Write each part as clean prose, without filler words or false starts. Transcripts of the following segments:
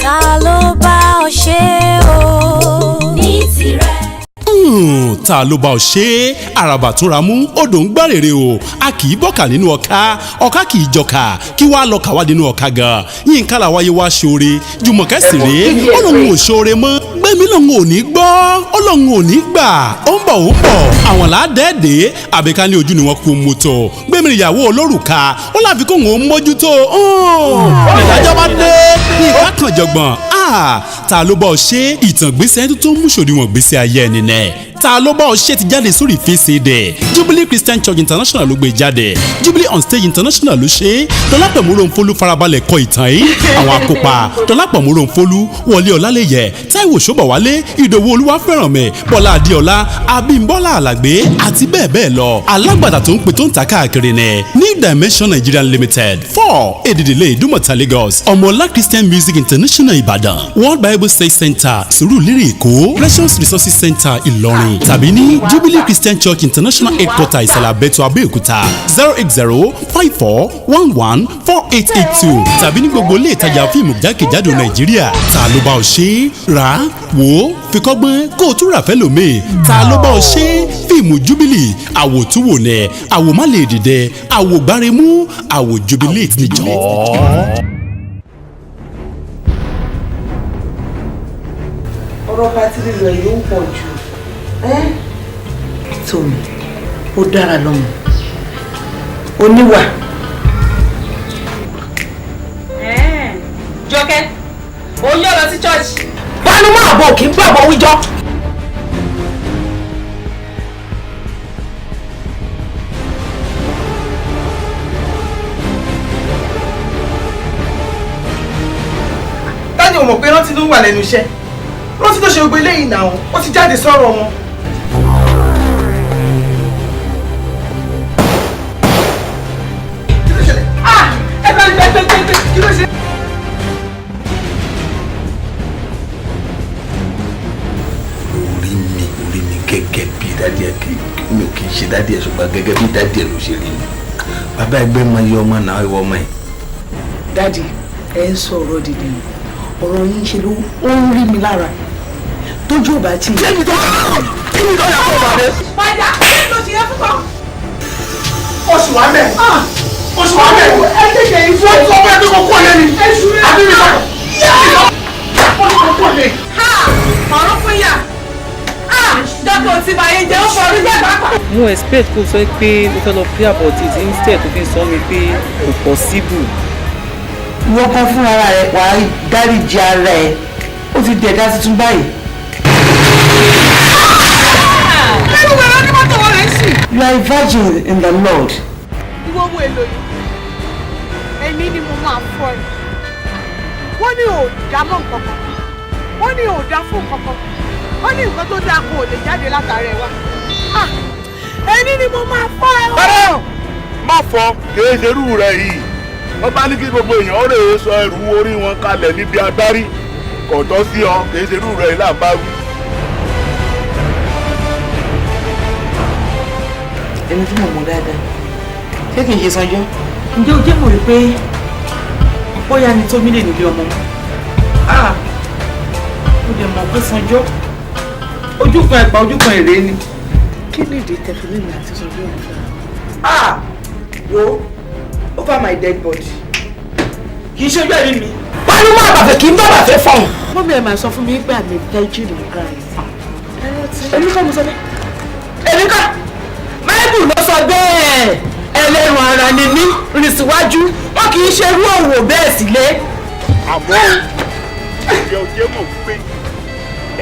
ta ló bá ọ ṣe o. ní tirẹ̀. Ta ló bá ọ ṣe àràbà túnra mú odò ń gbàrèrè o a kì í bọ́kà nínú ọ̀ká kì í jọkà kí wàá lọ kà wá nínú ọ̀ká gan Yínká làwáyé wá ṣoore Jùmọ̀kẹ́ sì rèé Ọlọ́run ò ṣoore mọ́ gbẹ̀mí lòun ò ní gbọ́ Ọlọ́run ò ní gbà ó ń bọ̀ àwọn làádẹ́ẹ̀dẹ́ àbíká ní ojú ni wọ́n kú mọ́tò gbẹ̀mí ìyàwó olórùka ó láfi kó òun mójútó ìdájọ́ bá dé ní ìkákànjọ̀gbọ̀n ta ló bá ọ ṣe ìtàn gbèsè tó mú ṣòdiwọ̀n gbèsè ayé ẹni nẹ ta ló bá ọ ṣe ti jáde sórí ìfẹsẹ̀dẹ̀ Jubilee Christian Church International ló gbé jáde Jubilee on Stage International ló ṣe Dọlápọ̀ Mòrónfólú farabalẹ̀ kọ ìtàn yìí àwọn akópa Dọlápọ̀ Mòrónfólú Wọlé Ọlálẹ́yẹ Táíwò Ṣóbọ̀wálé Ìdòwú Olúwafẹ́rànmi Bọ́lá Adéọlá Abímbọ́lá Àlàgbé àti bẹ́ẹ̀ bẹ́ẹ̀ lọ alágbàdà tó ń pè tó ń ta káàkiri ní New Dimension Nigeria Limited 4 Èdìdìlé Ìdúmọ̀tà Lagos Ọmọọlá Christian Music International Ìbàdàn World Bible State Center Sùúrùlérè Èkó Precious Resources Center Ìlọrin tàbí ní Jubilee Christian Church International Headquarter Ìsàlẹ̀ Àbẹ́tò Abẹ́òkúta 08054114882 tàbí ní gbogbo ilé ìtajà fíìmù jákèjádò Nàìjíríà ta ló bá ọ ṣe rà wò fi kọ́gbọ́n kó o tún rà fẹ́ lómi ta ló bá ọ ṣe fíìmù Jubilee àwòtúwò nẹ àwòmálè dìde àwògbáremú àwò Jubilee níjọ́. ọ̀rọ̀ pátírì rẹ̀ yóò pọ̀ jù tómi ó dára lọ́mọ oníwà. Jọkẹ́ ó yọ lọ sí church. bánú máa bọ̀ kí n gbàgbọ́ wíjọ́. táni ò mọ̀ pé rántí ló wà lẹ́nu iṣẹ́ rántí tó ṣe gbogbo eléyìí náà ó ti jáde sọ̀rọ̀ wọn. kí ló ṣẹlẹ̀? ẹ bá gbẹ kí ló ṣe. orí mi gẹ́gẹ́ bí dádì ẹ̀ mi ò kì í ṣe dádì ẹ̀ ṣùgbọ́n gẹ́gẹ́ bí dádì ẹ̀ ló ṣe rí mi bàbá ẹgbẹ́ máa yọ ọmọ náà ìwọ ọmọ ẹ̀. dádì ẹ ń sọ ọ̀rọ̀ dìde ọ̀rọ̀ yín ṣe ló ó ń rí mi lára tójú ò bá tí. kíni tó yà kó bàbá. padà ló ṣe yẹ fún ọ. oṣù wa mẹ́ oṣù wa mẹ́ ẹ tẹ̀lé ìfọ́ tó bẹ́ẹ̀ tó kọ́ kọ́ lẹ́ni àbí mi sọ̀rọ̀ ó ní kọ́ kọ́ lẹ́. ọ̀rọ̀ fún yà dọ́kítà tí bàyẹ̀ jẹ́ ó fọ orí bẹ́ẹ̀ bá pa. mo expect kó sọ pé mo fẹ́ lọ pray about it instead tó fi sọ mi pé kò possible. wọ́n kọ́ fún ara rẹ̀ wàá dáríji ara ẹ̀ ó ti dẹ̀dá tuntun báyìí. lẹ́nu wẹ̀rọ ní mọ́tò wọn rẹ̀ ń sì. You are a virgin in the Lord. ìwọ ohun èlò yìí èmi ni mo máa fọ ẹ wọ́n ní ò dá mọ́ nǹkan kan wọ́n ní ò dá fún nǹkan kan wọ́n ní nǹkan tó dáa kó o lè jáde látara ẹ wá èmi ni mo máa fọ ẹ. bẹ́ẹ̀ má fọ kìí ṣerú rẹ̀ yìí wọ́n bá ní kí gbogbo èèyàn ó lè sọ ẹrù orí wọn kalẹ̀ níbi agbárí kò tọ́ sí ọ kìí ṣerú rẹ̀ yìí là ń bá wí. ẹni tí mo mọ̀ dáadáa ṣé kì í ṣe sanjọ́. ǹjẹ́ o jẹ́ mọ̀ wípé bóyá ni tómi lè nílé ọmọ mo dẹ̀ mọ̀ pé sanjọ́ ojú kan ẹ̀pà ojú kan èrè ni. kí ni ìdí tẹfilíìnì àti sanjọ́ yẹn fún wo over my dead body kì í ṣojú ẹ̀rí mi. pálí máa bàfẹ́ kì í bá bàfẹ́ fọ̀hún. mọ́mí ẹ̀ máa sọ fún mi pé àmì ìdájú ìlú ga ẹ̀. èmi kọ́ mo sọ bẹ́ẹ̀. èmi kọ́ báíbù ló sọ bẹ́ẹ̀ ẹlẹ́rùn ara ni mí rìn síwájú wọn kì í ṣerú òwò bẹ́ẹ̀ sílé. àmọ́ ìyá òjé mọ̀ pé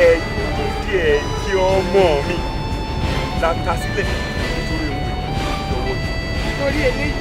ẹ̀yin dídí ẹ̀jẹ̀ ọmọ mi la ta sílẹ̀ nítorí òun lọ́wọ́ yìí. torí eléyìí.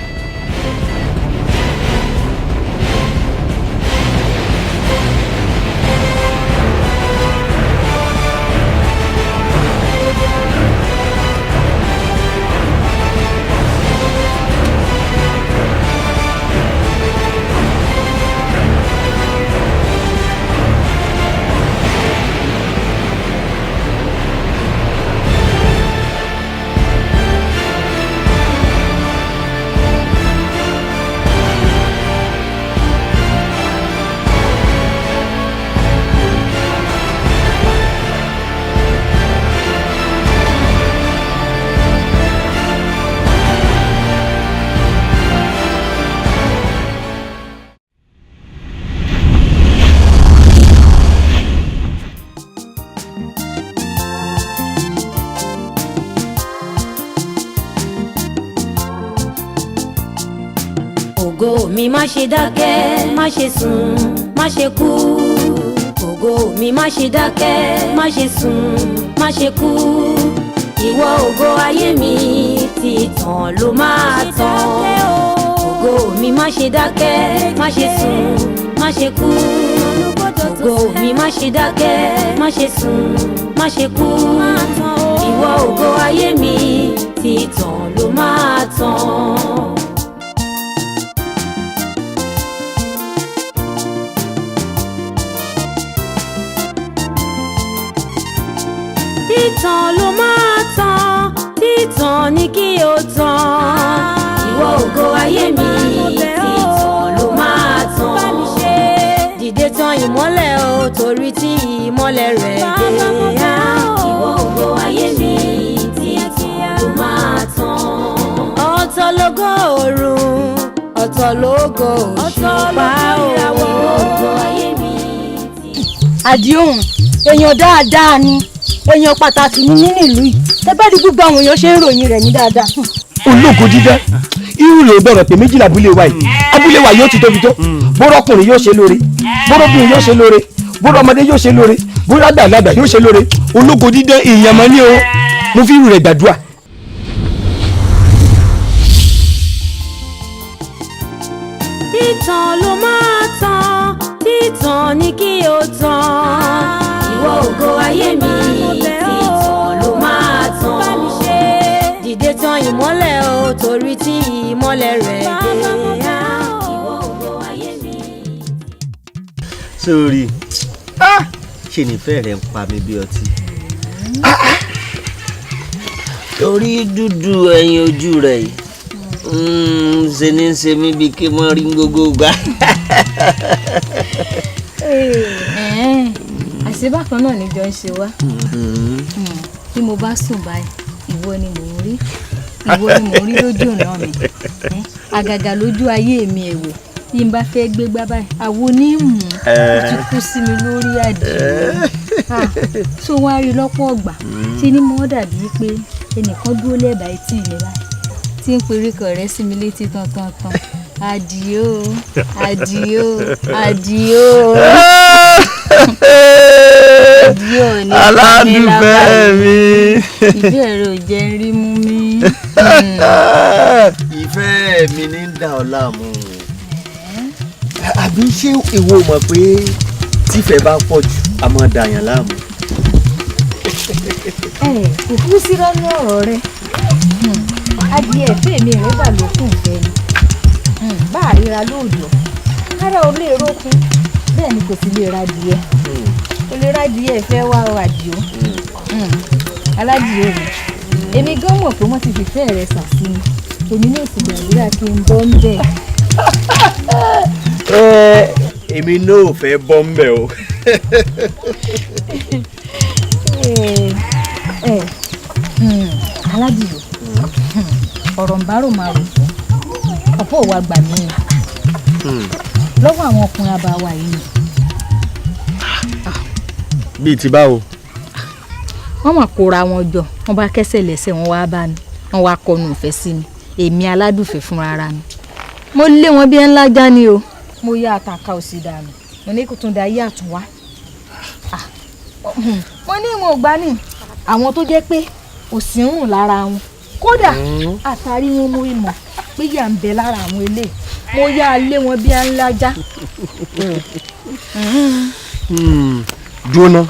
ògo mi má ṣe dákẹ́ má ṣe sùn má ṣe kú ògo mi má ṣe dákẹ́ má ṣe sùn má ṣe kú ìwọ ògo ayé mi tí tàn ló máa tàn ògo mi má ṣe dákẹ́ má ṣe sùn má ṣe kú ògo mi má ṣe dákẹ́ má ṣe sùn má ṣe kú ìwọ ògo ayé mi tí tàn ló máa tàn. Títàn ló máa tàn, títàn ní kí o tàn. Ìwọ ògo ayé mi, títàn ló máa tàn. Dìde tàn ìmọ́lẹ̀ o, torí tí ìmọ́lẹ̀ rẹ̀ dé. Ìwọ ògo ayé mi, títàn ló máa tàn. Ọ̀tọ̀ lógo òrùn, ọ̀tọ̀ lógo òṣùpá o. Ìwọ ògo ayé mi. Àdìóhùn, èèyàn dáadáa ni. Èèyàn pàtàkì ní nínú ìlú yìí ẹ bá rí gbogbo àwọn èèyàn ṣe ń ròyìn rẹ̀ ní dáadáa. ológo dídá irú rẹ̀ bẹ̀rẹ̀ pé méjìlá abúlé wa yìí abúlé wa yóò ti tóbi tó bórọ́kùnrin yóò ṣe lóore bórọ́bìnrin yóò ṣe lóore bórọ́mọdé yóò ṣe lóore bórọ́dàgbàgbà yóò ṣe lóore ológo dídá èèyàn mọ́ ní o mo fi irú rẹ̀ gbàdúrà. Títàn ló máa tàn, títàn ní kí o tàn. Ìwọ ògo ayé mi, títàn ló máa tàn. Dìde tàn ìmọ́lẹ̀ o, torí tí ìmọ́lẹ̀ rẹ̀ dé. Ìwọ ògo ayé mi. Sórí ṣe nífẹ̀ẹ́ rẹ̀ ń pa mi bí ọtí. Torí dúdú ẹyin ojú rẹ̀ yìí ṣe ní ṣe mí bíi kí wọ́n rí gbogbo gbà. Àṣebákan náà níjọ ń ṣe wá bí mo bá sùn báyìí ìwọ ni mò ń rí ìwọ ni mò ń rí lójú ọ̀nà mi àgàgà lójú ayé mi ẹ̀wẹ̀ bí n bá fẹ́ gbé gbá báyìí àwo ní mú ó ti kú sí mi lórí àdìo tó wá rí lọ́pọ̀ ọgbà tí ní mọ́ dàbí pé ẹnìkan dúró lẹ́bàá etí mi báyìí tí ń períkọ rẹ̀ sí mi létí tán àdìo àdìo àdìo àdìo ní aládùúfẹ́ mi. ìfẹ́ rẹ̀ ò jẹ́ ń rí mú mi. ìfẹ́ mi ní dà ọ́ láàmú. àbí ṣé ìwọ mọ̀ pé tífẹ̀ bá pọ̀ jù a máa dàyàn láàmú. kò kú sí lọ́nà ọ̀rọ̀ rẹ̀ adìẹ ẹ̀fẹ́ mi rẹ̀ bà lókùn fẹ́ ni bá a ríra lóòjọ́ kára ò lè rókun bẹ́ẹ̀ ni kò sì lè ra adìẹ kò lè ra adìẹ ẹ̀fẹ́ wá àdìo aládìẹ rẹ̀ èmi gan mọ̀ pé wọ́n ti fìfẹ́ rẹ̀ sàn sí mi èmi náà sì gbàdúrà kí n bọ́ ń bẹ̀. èmi náà ò fẹ́ bọ́ ń bẹ̀ o. aládìo ọ̀rọ̀ ń bá rò máa rò fún ọ̀pọ̀ òwà gbà mí lọ́wọ́ àwọn ọkùnrin àbáwá yìí ni. bíi ti báwo. wọ́n mà kóra wọn jọ wọ́n bá kẹ́sẹ̀ lẹ́sẹ̀ wọn wá bá mi wọ́n wá kọnu ìfẹ́ sí mi èmi aládùúfẹ́ fúnra ara mi mo lé wọn bí ẹ ńlá já ni o mo yá àtàkà òsì dànù mo ní kó tún da ayé àtúnwá mo ní ìwọ̀n ògbà ní àwọn tó jẹ́ pé òsì ń rùn lára wọn kódà àtàrí wọn mo mọ̀ pé yà ń bẹ lára àwọn eléyìí mo yá lé wọn bí ẹ ńlá já. dúró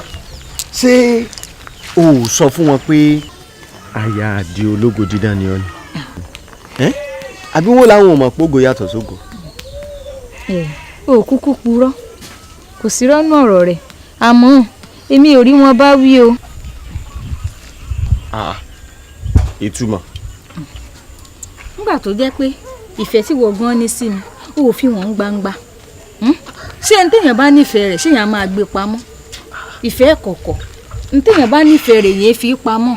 ṣé o ò sọ fún wọn pé aya àdì ológo dídán ni ọ ni àbí wọn làwọn ò mọ̀ pé ògo yàtọ̀ sógo. o kúkú purọ́ kò sí rọ́nù ọ̀rọ̀ rẹ̀ àmọ́ èmi ò rí wọn bá wí o. ìtumọ̀. nígbà tó jẹ́ pé ìfẹ́ tí wọ́n gan ní sí mi ó fi wọ́n gbangba ṣé ní téèyàn bá nífẹ̀ẹ́ rẹ̀ ṣéèyàn máa gbé pamọ́ ìfẹ́ kọ̀kọ̀ ní téèyàn bá nífẹ̀ẹ́ rẹ̀ yẹn fi pamọ́.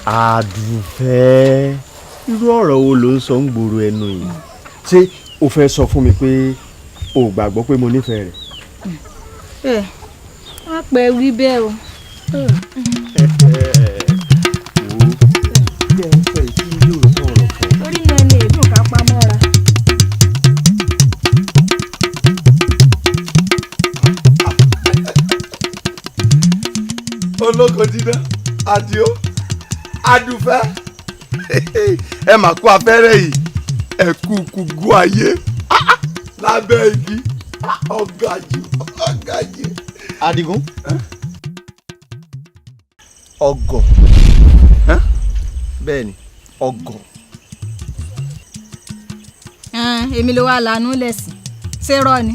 àdùfẹ́ irú ọ̀rọ̀ wo ló ń sọ ń gbòòrò ẹnu yìí ṣé o fẹ́ sọ fún mi pé o gbàgbọ́ pé mo nífẹ̀ẹ́ rẹ̀. wọ́n pẹ́ wí bẹ́ẹ̀ o. orí náà ni èdùn ká pa ológo dídán Àdìó Adùfẹ́ ẹ mà kú afẹ́rẹ́ yìí ẹ kú kúkú ayé lábẹ́ igi ọ̀gàjù. Adigun ọgọ bẹ́ẹ̀ ni ọgọ. èmi ló wá lanú lẹ̀sìn ṣé rọ ni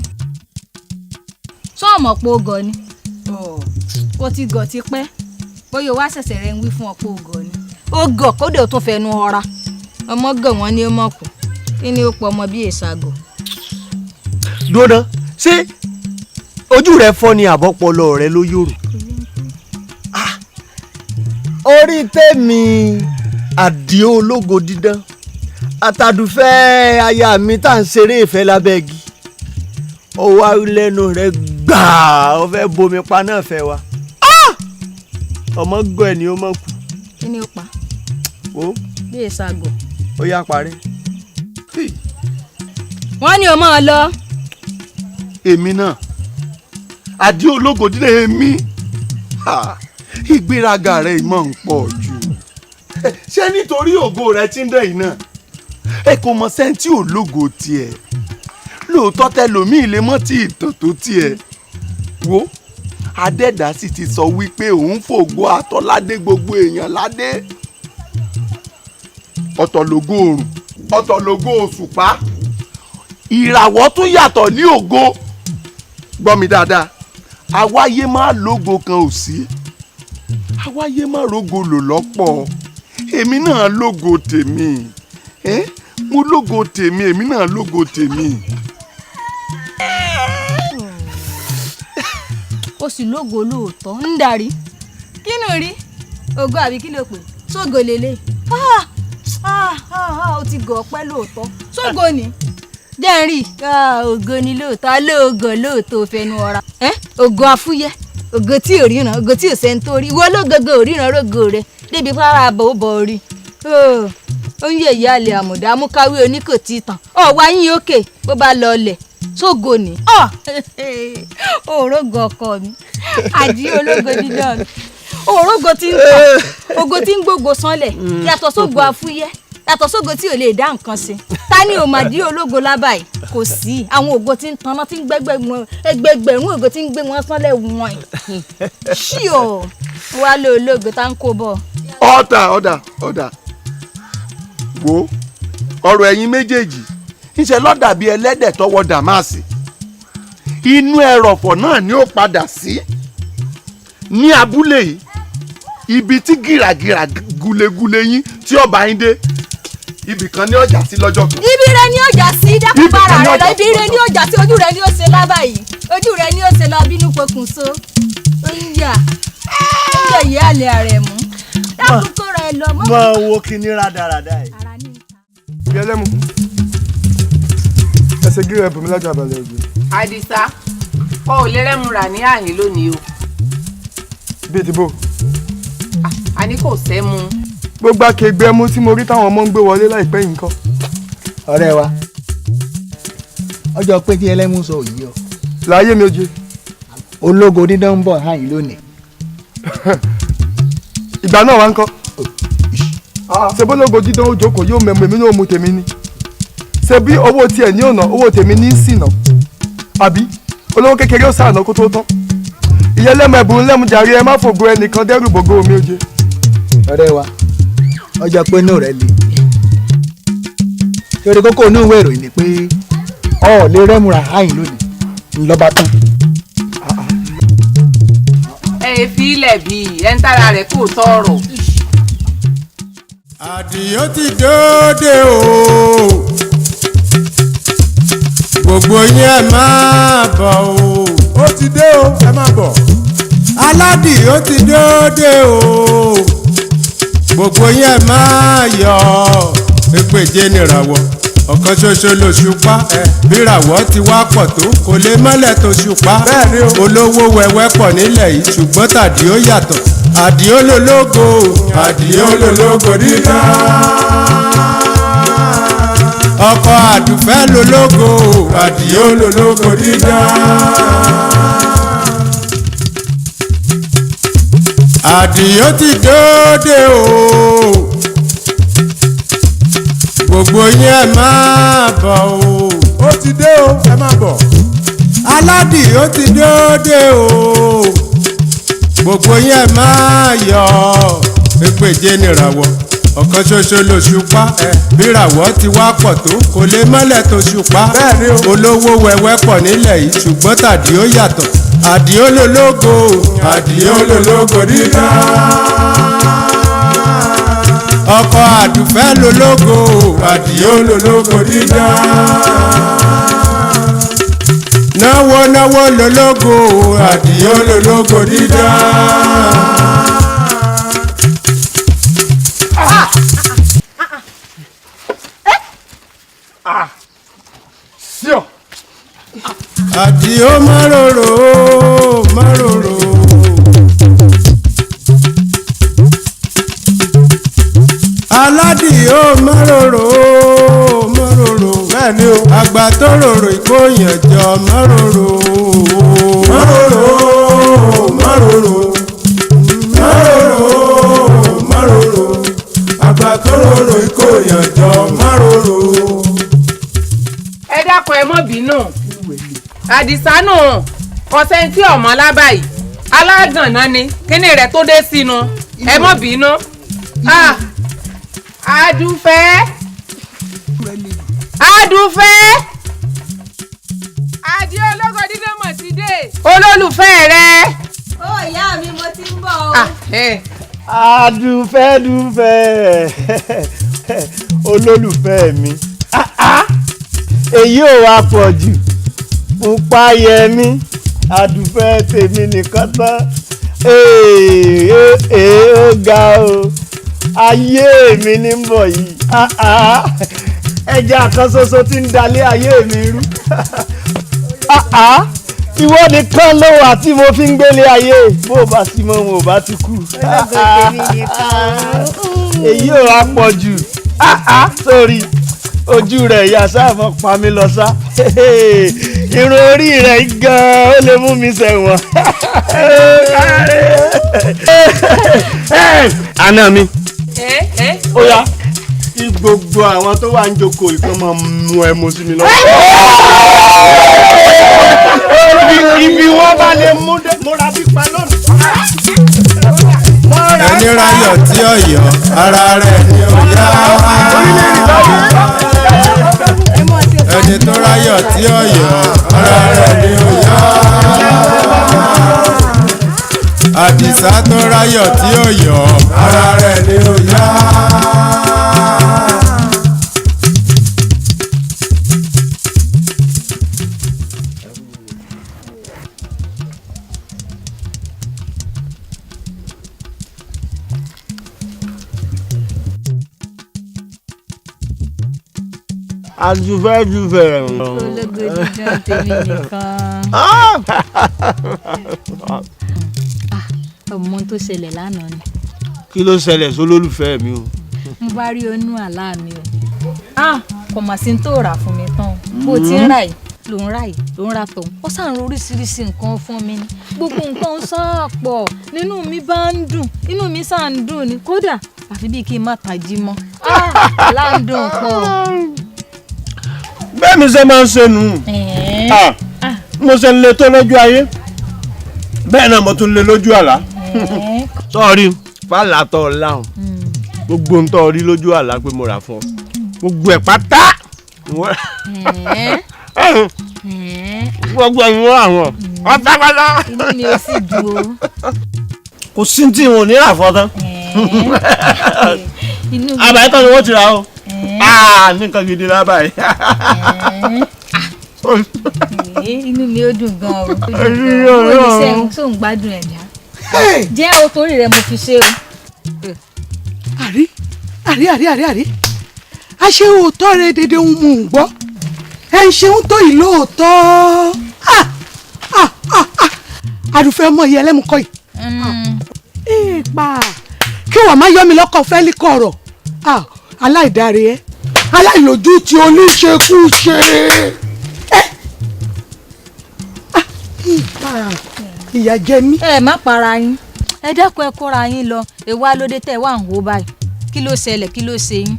sọ́ọ̀mọ̀ pé ó gọ̀ ni ó ti gọ̀ ti pẹ́ bóyá wá ṣẹ̀ṣẹ̀ rẹ̀ ń wí fún ọ pé ó gọ̀ ni ó gọ̀ kódé ó tún fẹnu ọra ọmọ gọ̀ wọ́n ní ó mọ̀ kù kí ni ó pọ̀ ọmọ bíi èsàgò. dúró ṣé ojú rẹ fọ́ ni àbọ̀pọ̀lọ rẹ ló yòrò. orí tèmi Àdìó ológo dídán àtàdùfẹ́ aya mi tá à ń ṣeré ìfẹ́ lábẹ́ igi ó wá lẹ́nu rẹ̀ gbàá ó fẹ́ bomi pa náà fẹ́ wa ọmọ gọ ẹ̀ ni ó mọ̀ kù. kí ni ó pa. o bí èsàgò. ó yá parí. wọ́n ní o máa lọ. èmi náà Àdìó ológo dídán èmi ìgbéraga rẹ̀ ìmọ̀ ń pọ̀ jù ṣé nítorí ògo rẹ̀ tí ń dẹ̀ yìí náà ẹ kò mọ sẹ́ńtì ológo tiẹ̀ lóòótọ́ tẹlòmíì lè mọ́ tí ìtàn tó tiẹ̀ wo adẹ́dá sì ti sọ wípé òun fògo àtọ́ládé gbogbo èèyàn ládé ọ̀tọ̀ lógo òrùn ọ̀tọ̀ lógo òṣùpá ìràwọ̀ tún yàtọ̀ ní ògo gbọ́ mi dáadáa àwáyé má lógo kan ò sí àwáyé má rógo lò lọ́pọ̀ èmi náà lógo tèmi mo lógo tèmi èmi náà lógo tèmi. ó sì lógo lóòótọ́ ń darí kí ni rí ògo àbí kí ló pè sógo lélẹ̀ ó ti gọ̀ ọpẹ́ lóòótọ́ sógo ni jẹ́ ń rí ògo ni lóòótọ́ lóògò lóòótọ́ fẹnu ọ̀ra ògo afúyẹ́ ògo tí ò ríran ògo tí ò sẹ́ńtórí ìwọ lógogo ò ríran rógo rẹ débi fara àbọ̀ ó bọ̀ orí ó ń yẹ ìyá àlè àmọ̀dá amúkáwé oníkò tí tàn ọ̀wá yín òkè bó bá lọ ọlẹ̀ sógo ni òrógo ọkọ mi Àdìó ológo dídán mi òrógo tí ń tàn ògo tí ń gbógo sánlẹ̀ yàtọ̀ sógo afúyẹ́ yàtọ̀ sógo tí ò lè dá nǹkan sí ta ni ò mà Àdìó ológo lábàáyé kò sí àwọn ògo tí ń tanná tí ń ẹgbẹgbẹ̀rún ògo tí ń gbé wọn sánlẹ̀ wọ̀n ṣíò wà lé ológo tá ń kó bọ̀. ọ̀dà wo ọ̀rọ̀ ẹ̀yin méjèèjì ńṣe ló dàbí ẹlẹ́dẹ̀ tọwọ́ dàmáàsì inú ẹrọ̀fọ̀ náà ni ó padà sí ní abúlé yìí ibi tí gìràgìrà gulegule yín tí ọba yín dé ibì kan ní ọjà sí lọ́jọ́ kan. ibi rẹ ni ọjà sí dákun bára rẹ lọ ibi rẹ ni ọjà sí ojú rẹ ni ó ṣe lábà yìí ojú rẹ ni ó ṣe lọ bínú pokùnso oúnjẹ ìyá àlè ààrẹ mú dákun kó rẹ lọ mọ́. máa wo kíní rádaràda yìí. bí ẹlẹ́mu ẹsẹ̀ gírí ẹ̀bùn mi lájọ àbálẹ̀ ògbé. Àdìsá kọ́ ò lè rẹ́mu rà ní àyín lónìí o. bíi ti bò. àní kò sẹ́mu. gbogbo akẹgbẹ́ ẹmu tí mo rí táwọn ọmọ ń gbé wọlé láìpẹ́ yìí nǹkan. ọ̀rẹ́ wa ọjọ́ pé tí ẹlẹ́mu sọ òyì ọ. láyé mi oje. ológo dídán ń bọ̀ hàn yín lónìí. ìgbà náà wá ń kọ́. ṣe bólógo dídán ó jókòó yóò mẹ́mu èmi náà mú tèmi ni. ṣe bí owó tiẹ̀ ní ọ̀nà owó tèmi ní sìnà àbí olówó kékeré ó sàánà kó tó tán. ìyẹn lẹ́mu ẹ̀bùn lẹ́mu jàre ẹ má fògo ẹnìkan dẹ́rù bògo mi oje. ọ̀rẹ́ wa ọjọ́ pé inú rẹ̀ le. torí kókó inú ìwé ìròyìn ni pé ọ̀ lè rẹ́múra àyìn lónìí ńlọ́ba tán. ẹ fi ilẹ̀ bíi ẹ̀ ń tára rẹ̀ kò tọrọ. Àdìó ti dóde o gbogbo yín ẹ máa bọ̀ o ó ti dé o ẹ máa bọ̀ Aládìó ti dóde o gbogbo yín ẹ máa yọ̀ ẹgbẹ̀je nìràwọ̀ ọ̀kan ṣoṣo lòṣùpá bíràwọ̀ ti wá pọ̀ tó kò lè mọ́lẹ̀ tó ṣùpá olówó wẹ́wẹ́ pọ̀ nílẹ̀ yìí ṣùgbọ́n tàdíó yàtọ̀ Àdìó lológo Àdìó lológo dídán ọkọ Àdùfẹ́ lológo Àdìó lológo dídán. Àdìó ti dóde o gbogbo yín ẹ máa bọ̀ o. Ó ti dé o ẹ máa bọ̀. Aládìó ti dóde o gbogbo yín ẹ máa yọ̀. Ẹgbẹ̀je nìràwọ̀ ọ̀kan ṣoṣo lòṣùpá bíràwọ̀ ti wá pọ̀ tó kò lè mọ́lẹ̀ tó ṣùpá. Olówó wẹ̀wẹ́ pọ̀ nílẹ̀ yìí ṣùgbọ́n tàdíó yàtọ̀. Àdìó lológo Àdìó lológo dídá. Ọkọ Àdùfẹ́ lológo Àdìó lológo dídá. Náwó náwó lológo Àdìó lológo dídá. Sio. Àdìó máròrò máròrò. Aládìó máròrò máròrò. Bẹ́ẹ̀ni o. Àgbà tó rorò ìkóyàn jọ máròrò. Máròrò máròrò. Máròrò máròrò. Àgbà tó rorò ìkóyàn jọ máròrò. Ẹ dákun ẹ mọ́ bínú Àdìsá nù kọsẹ́ntì ọmọ alábàáyé alágànná ni kíní rẹ̀ tó dé sínú ẹ mọ́ bínú. Àdùfẹ́ Àdùfẹ́ Àdì ológo dídé mọ̀ ti dé olólùfẹ́ rẹ. Ó ìyá mi mo ti ń bọ̀ o. Àdùfẹ́ dùfẹ́ olólùfẹ́ mi èyí ò wá pọ̀ jù pupa yẹmi Àdùfẹ́ tèmi nìkan tán ó ga o ayé mi ní ń bọ̀ yìí ẹja kan ṣoṣo tí ń dalé ayé mi rú ìwọ nìkan ló wà tí mo fi ń gbélé ayé bó o bá sí mọ́ wọn ò bá ti kú èyí ò wá pọ̀ jù sórí ojú rẹ̀ ìyá sáàmọ́ pa mí lọ sá irun orí rẹ̀ gan-an ó lè mú mi ṣẹ̀wọ̀n. Àná mi ó yá kí gbogbo àwọn tó wà ń jókòó ìkan máa mú ẹmu sí mi lọ́wọ́. Ibi wọn bá lè mú múra pípa lónìí. Ẹni ráyọ̀ tí ọ̀yọ́ ara rẹ̀ ni ó yá. Ẹni tó ráyọ̀ tí ọ̀yọ́ ara rẹ̀ ni ó yá. Àdìsá tó ráyọ̀ tí ọ̀yọ́ ara rẹ̀ ni ó yá. Àdùfẹ́ dùfẹ́. Ológo dídán tèmi nìkan. Ọmọ tó ṣẹlẹ̀ lánàá ni. Kí ló ṣẹlẹ̀ sólólùfẹ́ mi o? Mo bá rí onú àlá mi o. Kò mà sí tó rà fún mi tán. Bó ti ń rà yìí ló ń rà yìí ló ń rà tọ̀hún. Ó sàn oríṣiríṣi nǹkan fún mi ni. Gbogbo nǹkan ń sọ̀pọ̀ nínú mi bá ń dùn inú mi sàn ń dùn ni kódà àfi bíi kí n má tají mọ́. Àlá ń dùn pọ̀. Bẹ́ẹ̀ mi ṣe máa ń ṣe nù. Mo ṣe ń le tó lójú ayé bẹ́ẹ̀ náà mo tún le lójú àlá. Sọ́ọ̀rí fàlàtọ̀ láhùn gbogbo ń tọ́ rí lójú àlá pé mo rà fún ọ gbogbo ẹ̀ pátá gbogbo ìwọ àwọn ọ̀tápátá. Inú mi ò sì dùn o. Kò sí tí wọn ò ní rà fọ́ tán. Àbáyé tán ni wọ́n ti rà o. Nǹkan gidi lábàáyé. Inú mi ó dùn gan o. Oníṣẹ́ tó ń gbádùn ẹ̀dá. Jẹ́ o torí rẹ̀ mo fi ṣe o. àrí a ṣe òótọ́ rẹ dédé ń mú un gbọ́ ẹ ń ṣeun tó yìí lóòótọ́ Àdùfẹ́ ọmọ yìí ẹlẹ́mu kọ́ yìí. Kí wọ́n má yọ mi lọ́kọ̀ fẹ́lí kọ̀rọ̀ aláìdáre ẹ aláìlójú tí oníṣekúṣe. Ìyà jẹ mí. Ẹ má para yín. ẹ dákun ẹ kóra yín lọ èwo alóde tẹ wà ń wò báyìí kí ló ṣẹlẹ̀ kí ló ṣe yín.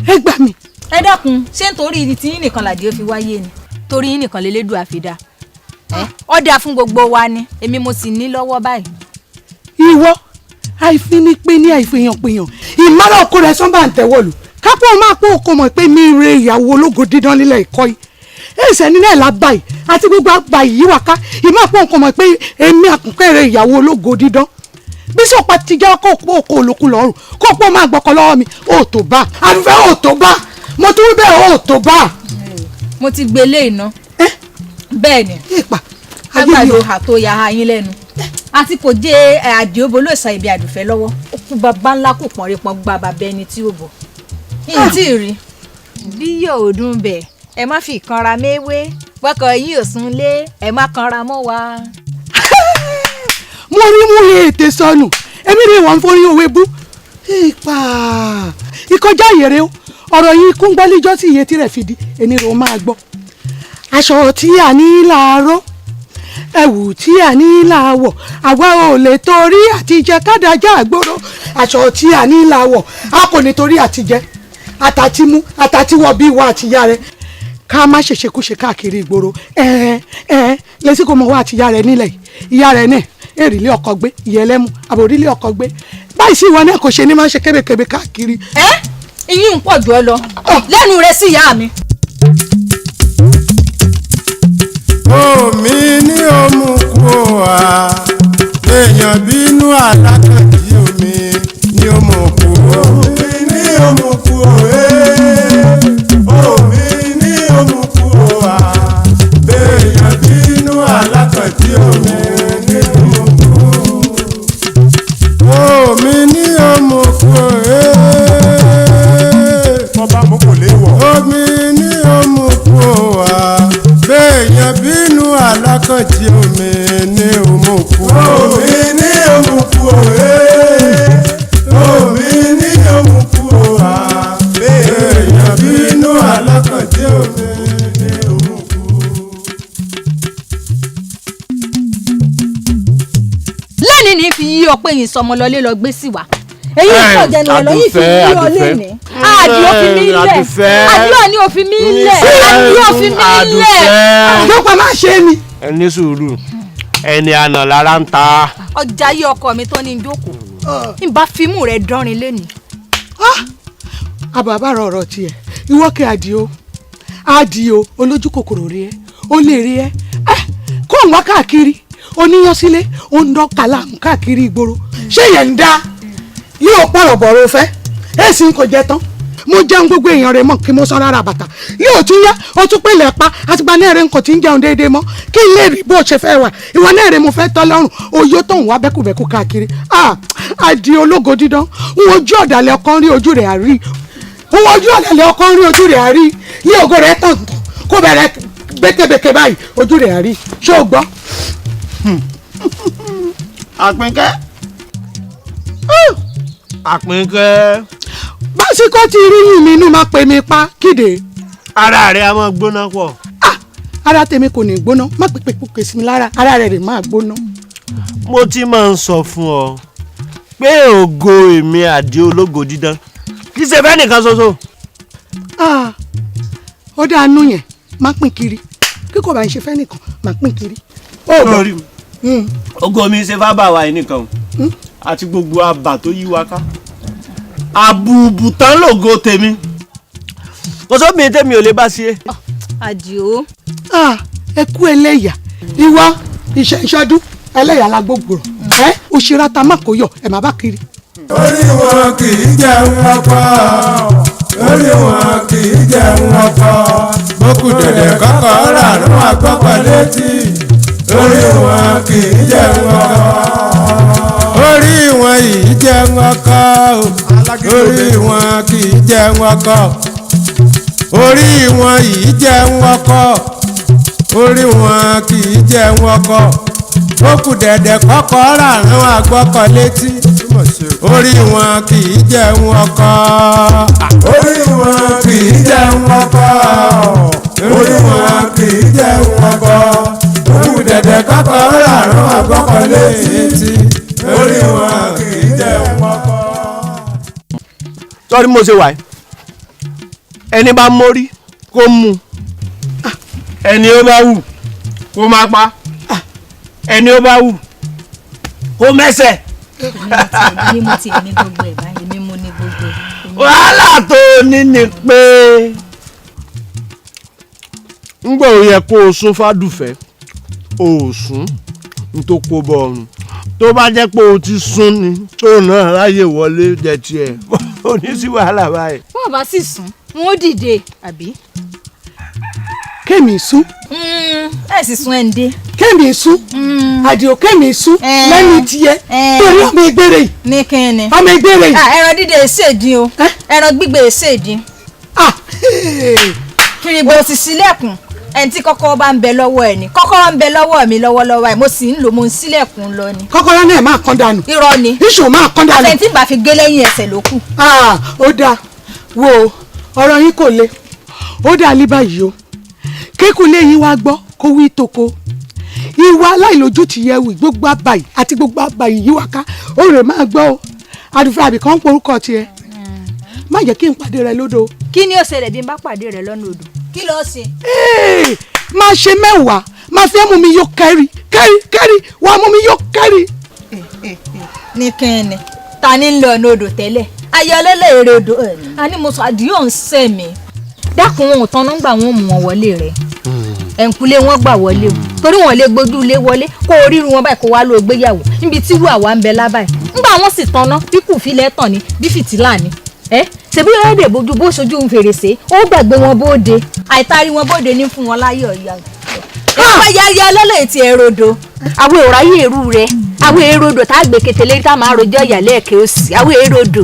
ẹ gbà mí. ẹ dákun ṣé nítorí tí yín nìkan làdí ó fi wáyé ni torí yín nìkan lélẹ́dùn àfidà ó dáa fún gbogbo wa ni èmi mo sì ní lọ́wọ́ báyìí. ìwọ àìfinipé ní àìfihànpéyàn ìmọ̀ràn ọkọ rẹ̀ sọ́nbà ń tẹ̀wọ̀lù kápọ̀ máa pọ̀ ọkọ mọ̀ pé mi re ìyàwó ológo dídán nílẹ̀ ìkọ́ yìí ẹ̀sẹ̀ nínú ẹ̀ lábà yìí àti gbogbo àgbà yìí wà ká ìmọ̀ pọ̀ ọkọ mọ̀ pé èmi àkùnkẹ́ re ìyàwó ológo dídán bí sọ̀pá ti jẹ́ kó pọ̀ ọkọ olókùn lọ́rùn kó pọ̀ máa gbọ́kọ lọ́wọ́ mi ó tó bá àdúfẹ́ ó tó bá mo tún wí bẹ́ẹ̀ ó tó bá. mo ti gbélé iná bẹ́ẹ̀ ni agbàdo àtò yàrá yín lẹ́nu àti kò jẹ́ àdìo bolóòsà ibi àdùfẹ́ lọ́wọ́ ó kú bàbá ńlá kò pọ̀n rẹpọ̀ gba bàbá ẹni tí ó bọ̀ yìí tí ì rí bí yóò dùn bẹ́ẹ̀ ẹ má fi kanra méwé gbọ́kọ̀ yìí ò sún lé ẹ má kanra mọ́ wa. mo rí mú ètè sọnù èmi ni wọ́n ń forí òwe bú ìkọjá ìyèrè ọ̀rọ̀ yìí kún gbọ́líjọ́ tí iye tirẹ̀ fìdí ẹni rò máa gbọ́ aṣọ tí a ní láàárọ̀ ẹ̀wù tí a ní láàwọ̀ àwa ò lè torí àtijẹ kádàjà àgbòrò aṣọ tí a ní láàwọ̀ a kò ní torí àtijẹ àtàtìmú àtàtìwọ̀ bí ìwà àtìyá rẹ ká má ṣèṣekúṣe káàkiri ìgboro lẹ́sìn kò mọ̀ wá àtìyá rẹ nílẹ̀ ìyá rẹ náà èrìlé ọkọ gbé ìyẹlẹ́mú àbòrílé ọkọ gbé báyìí sí ìwọ náà kò ṣe ní máa ń ṣe kébékébé káàkiri. iyín ń pọ̀ jù ọ lọ lẹ́nu rẹ sí ìyá mi. omi ní òmùkú wa èèyàn bínú alákàtí omi ní òmùkú. omi ní òmùkú omi ní òmùkú wa èèyàn bínú alákàtí omi ní òmùkú. omi ní òmùkú ọba mú kò léwọ̀. omi ní òmùkú wa béèyàn bínú alákàtí omi ní òmùkú. omi ní òmùkú omi ní òmùkú wa béèyàn bínú alákàtí omi ní òmùkú. lẹ́ni ní fi yí ọ pé yìí sọmọ lọlé lọ gbé sí wa èyí pọ̀ jẹnu ọ̀nà yìí fi yí ọ lẹ́ni àdìó fi mí lẹ̀ àdìó ni òfin mí lẹ̀ àdìó fi mí lẹ̀ àdìó máa ṣe ni. ẹni sùúrù ẹni àná lára ń ta. ọjà yí ọkọ mi tó ní ìjókòó ìbá fímù rẹ dánrin lẹ́ni. àbàbàrà ọ̀rọ̀ tiẹ̀ ìwọ́kẹ́ àdìó olójú kòkòrò rí ẹ ó lè rí ẹ kó ń wá káàkiri oníyan sílé ó ń dán kàlámù káàkiri ìgboro ṣé yẹn ń dá yóò pọ̀rọ̀ bọ̀rọ̀ fẹ́ èsì ń kò jẹ tán mo jẹun gbogbo èèyàn rẹ mọ kí mo san rárá bàtà yóò tún yá o tún pèlè pa àtìgbà náà rẹ nǹkan tí ń jẹun déédéé mọ kí n lè rí bó ṣe fẹ́ wà ìwọ náà rẹ mo fẹ́ tọ́ lọ́rùn oyó tó ń wá bẹ́kùbẹ́kù káàkiri àdì ológo dídán n ojú ọ̀dàlẹ̀ ọkàn rí ojú rẹ̀ àrí n ojú ọ̀dàlẹ̀ ọkàn rí ojú rẹ̀ àrí yí ògo rẹ̀ tàn tàn kó bẹ̀rẹ̀ gbẹ́kẹ̀bẹ̀kẹ̀ báyìí ojú rẹ̀ àrí ṣé o gbọ́. Àpínkẹ́. Àpínkẹ́. básíkò tí rí yìn mí inú máa pè mí pa kíde. ara rẹ̀ a máa gbóná pọ̀. ara tèmi kò ní gbóná má pèpè pòkè sí mi lára ara rẹ̀ rè máa gbóná. mo ti máa ń sọ fún ọ pé ògo èmi àdí ológo dídán kì í ṣe fẹ́ nìkan ṣoṣo. ó dáa nú yẹn má pín kiri kí kò bá ń ṣe fẹ́ nìkan má pín kiri. lórí ògo mi ṣe fábà wa yìí nìkan àti gbogbo àbà tó yí wa ká àbùbùtán lògo tèmi kò sóbìnrin tèmi ò lè bá sí. àdìo. ẹ kú ẹlẹ́yà ìwọ ìṣẹ́ṣọ́dún ẹlẹ́yà la gbogbo rẹ̀ òṣèré ata má kó yọ ẹ̀ má bá kiri. orí wọn kì í jẹun ọkọ orí wọn kì í jẹun ọkọ bókù dẹ̀dẹ̀ kọ́kọ́ ràrùn àgbọ̀pọ̀ létí orí wọn kì í jẹun ọkọ orí wọn yìí jẹun ọkọ orí wọn kì í jẹun ọkọ orí wọn yìí jẹun ọkọ orí wọn kì í jẹun ọkọ bókù dẹ̀dẹ̀ kọ́kọ́ ràrùn àgbọ̀pọ̀ létí orí wọn kì í jẹun ọkọ orí wọn kì í jẹun ọkọ orí wọn kì í jẹun ọkọ. dẹ̀dẹ̀ kọ́kọ́ ràrùn àgbọ́kọ̀ létí orí wọn kì í jẹ́ pọ́kọ́. sọ́ọ́rí mo ṣe wà ẹni bá mórí kó mú ẹni ó bá wù kó má pa ẹni ó bá wù kó mẹ́sẹ̀. èmi mo ti ní gbogbo ẹ̀ báyìí èmi mo ní gbogbo ẹ̀. wàhálà tó ní ni pé ń gbọ́ òye kó o sún fádùfẹ́ o ò sún ní tó kó bọ́ ọrùn tó bá jẹ́ pé o ti sún ni tó náà ráyè wọlé jẹ tiẹ̀ o ní sí wàhálà báyìí. bọ́ọ̀ bá sì sùn wọn ó dìde àbí. kémi sún. ẹ sì sún ẹ̀ ń dé. kémi sún. àdìo kémi sún. lẹ́nu tiẹ̀ torí ọmọ ìgbére yìí. ní kíni. ọmọ ìgbére yìí. ẹran dídé ṣèdín o ẹran gbígbé ṣèdín. fìrìgbò sì sílẹ̀kùn ẹni tí kọ́kọ́ bá ń bẹ lọ́wọ́ ẹ̀ ni kọ́kọ́ ń bẹ lọ́wọ́ mi lọ́wọ́lọ́wọ́ ẹ̀ mo sì ń lò mo ń sílẹ̀kùn lọ ni. kọ́kọ́rọ́ náà máa kán dànù. irọ́ ni. iṣu máa kán dànù. àtẹ̀ntì bá fi gé lẹ́yìn ẹsẹ̀ ló kù. ó dáa wo ọ̀rọ̀ yín kò le ó dáa ní báyìí o kékulé yín wá gbọ́ kó wí toko ìwà aláìlójú ti yẹ wì gbogbo àbàyí àti gbogbo àbàyí yìí wá ká ó rè máa gbọ́ o àdùfẹ́ àbíkan ń porúkọ tiẹ̀ má jẹ́ kí n pàdé rẹ lódò. kí ni ó ṣẹlẹ̀ bí n bá pàdé rẹ lọ́nà odò kí ló ṣe. máa ṣe mẹ́wàá máa fi mú mi yó kẹ́rì wàá mú mi yó kẹ́rì. ní kẹ́ni ta ni ń lọ ọ̀nà odò tẹ́lẹ̀ ayé ọlẹ́lẹ̀ èrè odò a ní mo sọ àdìyó ń sẹ́ mi dákun wọn ò tán nọ́ngbà wọn mú wọn wọlé rẹ ẹ̀ǹkulé wọn gbà wọlé o torí wọn lè gbójú ilé wọlé kó o ríru wọn báyìí kó wá lọ gbéyàwó níbi tí irú àwa ń bẹ lábàáyé ńgbà wọn sì tanná bí kù filẹ̀ tàn ní bí fìtílà ni ṣebí ọ̀rẹ́dẹ̀ bójú bó ṣojú ń fèrèsé ó gbàgbé wọn bóde àìtarí wọn bóde ní fún wọn láyé ọ̀yà ìpá yáyá lọ́lẹ̀ ti ẹ̀rọ̀dọ̀ àwọn òráyé èrú rẹ àwọn èròdò tá a gbé ketele tá a máa rojọ́ ìyàlẹ́ ẹ̀kẹ́ òsì àwọn èròdò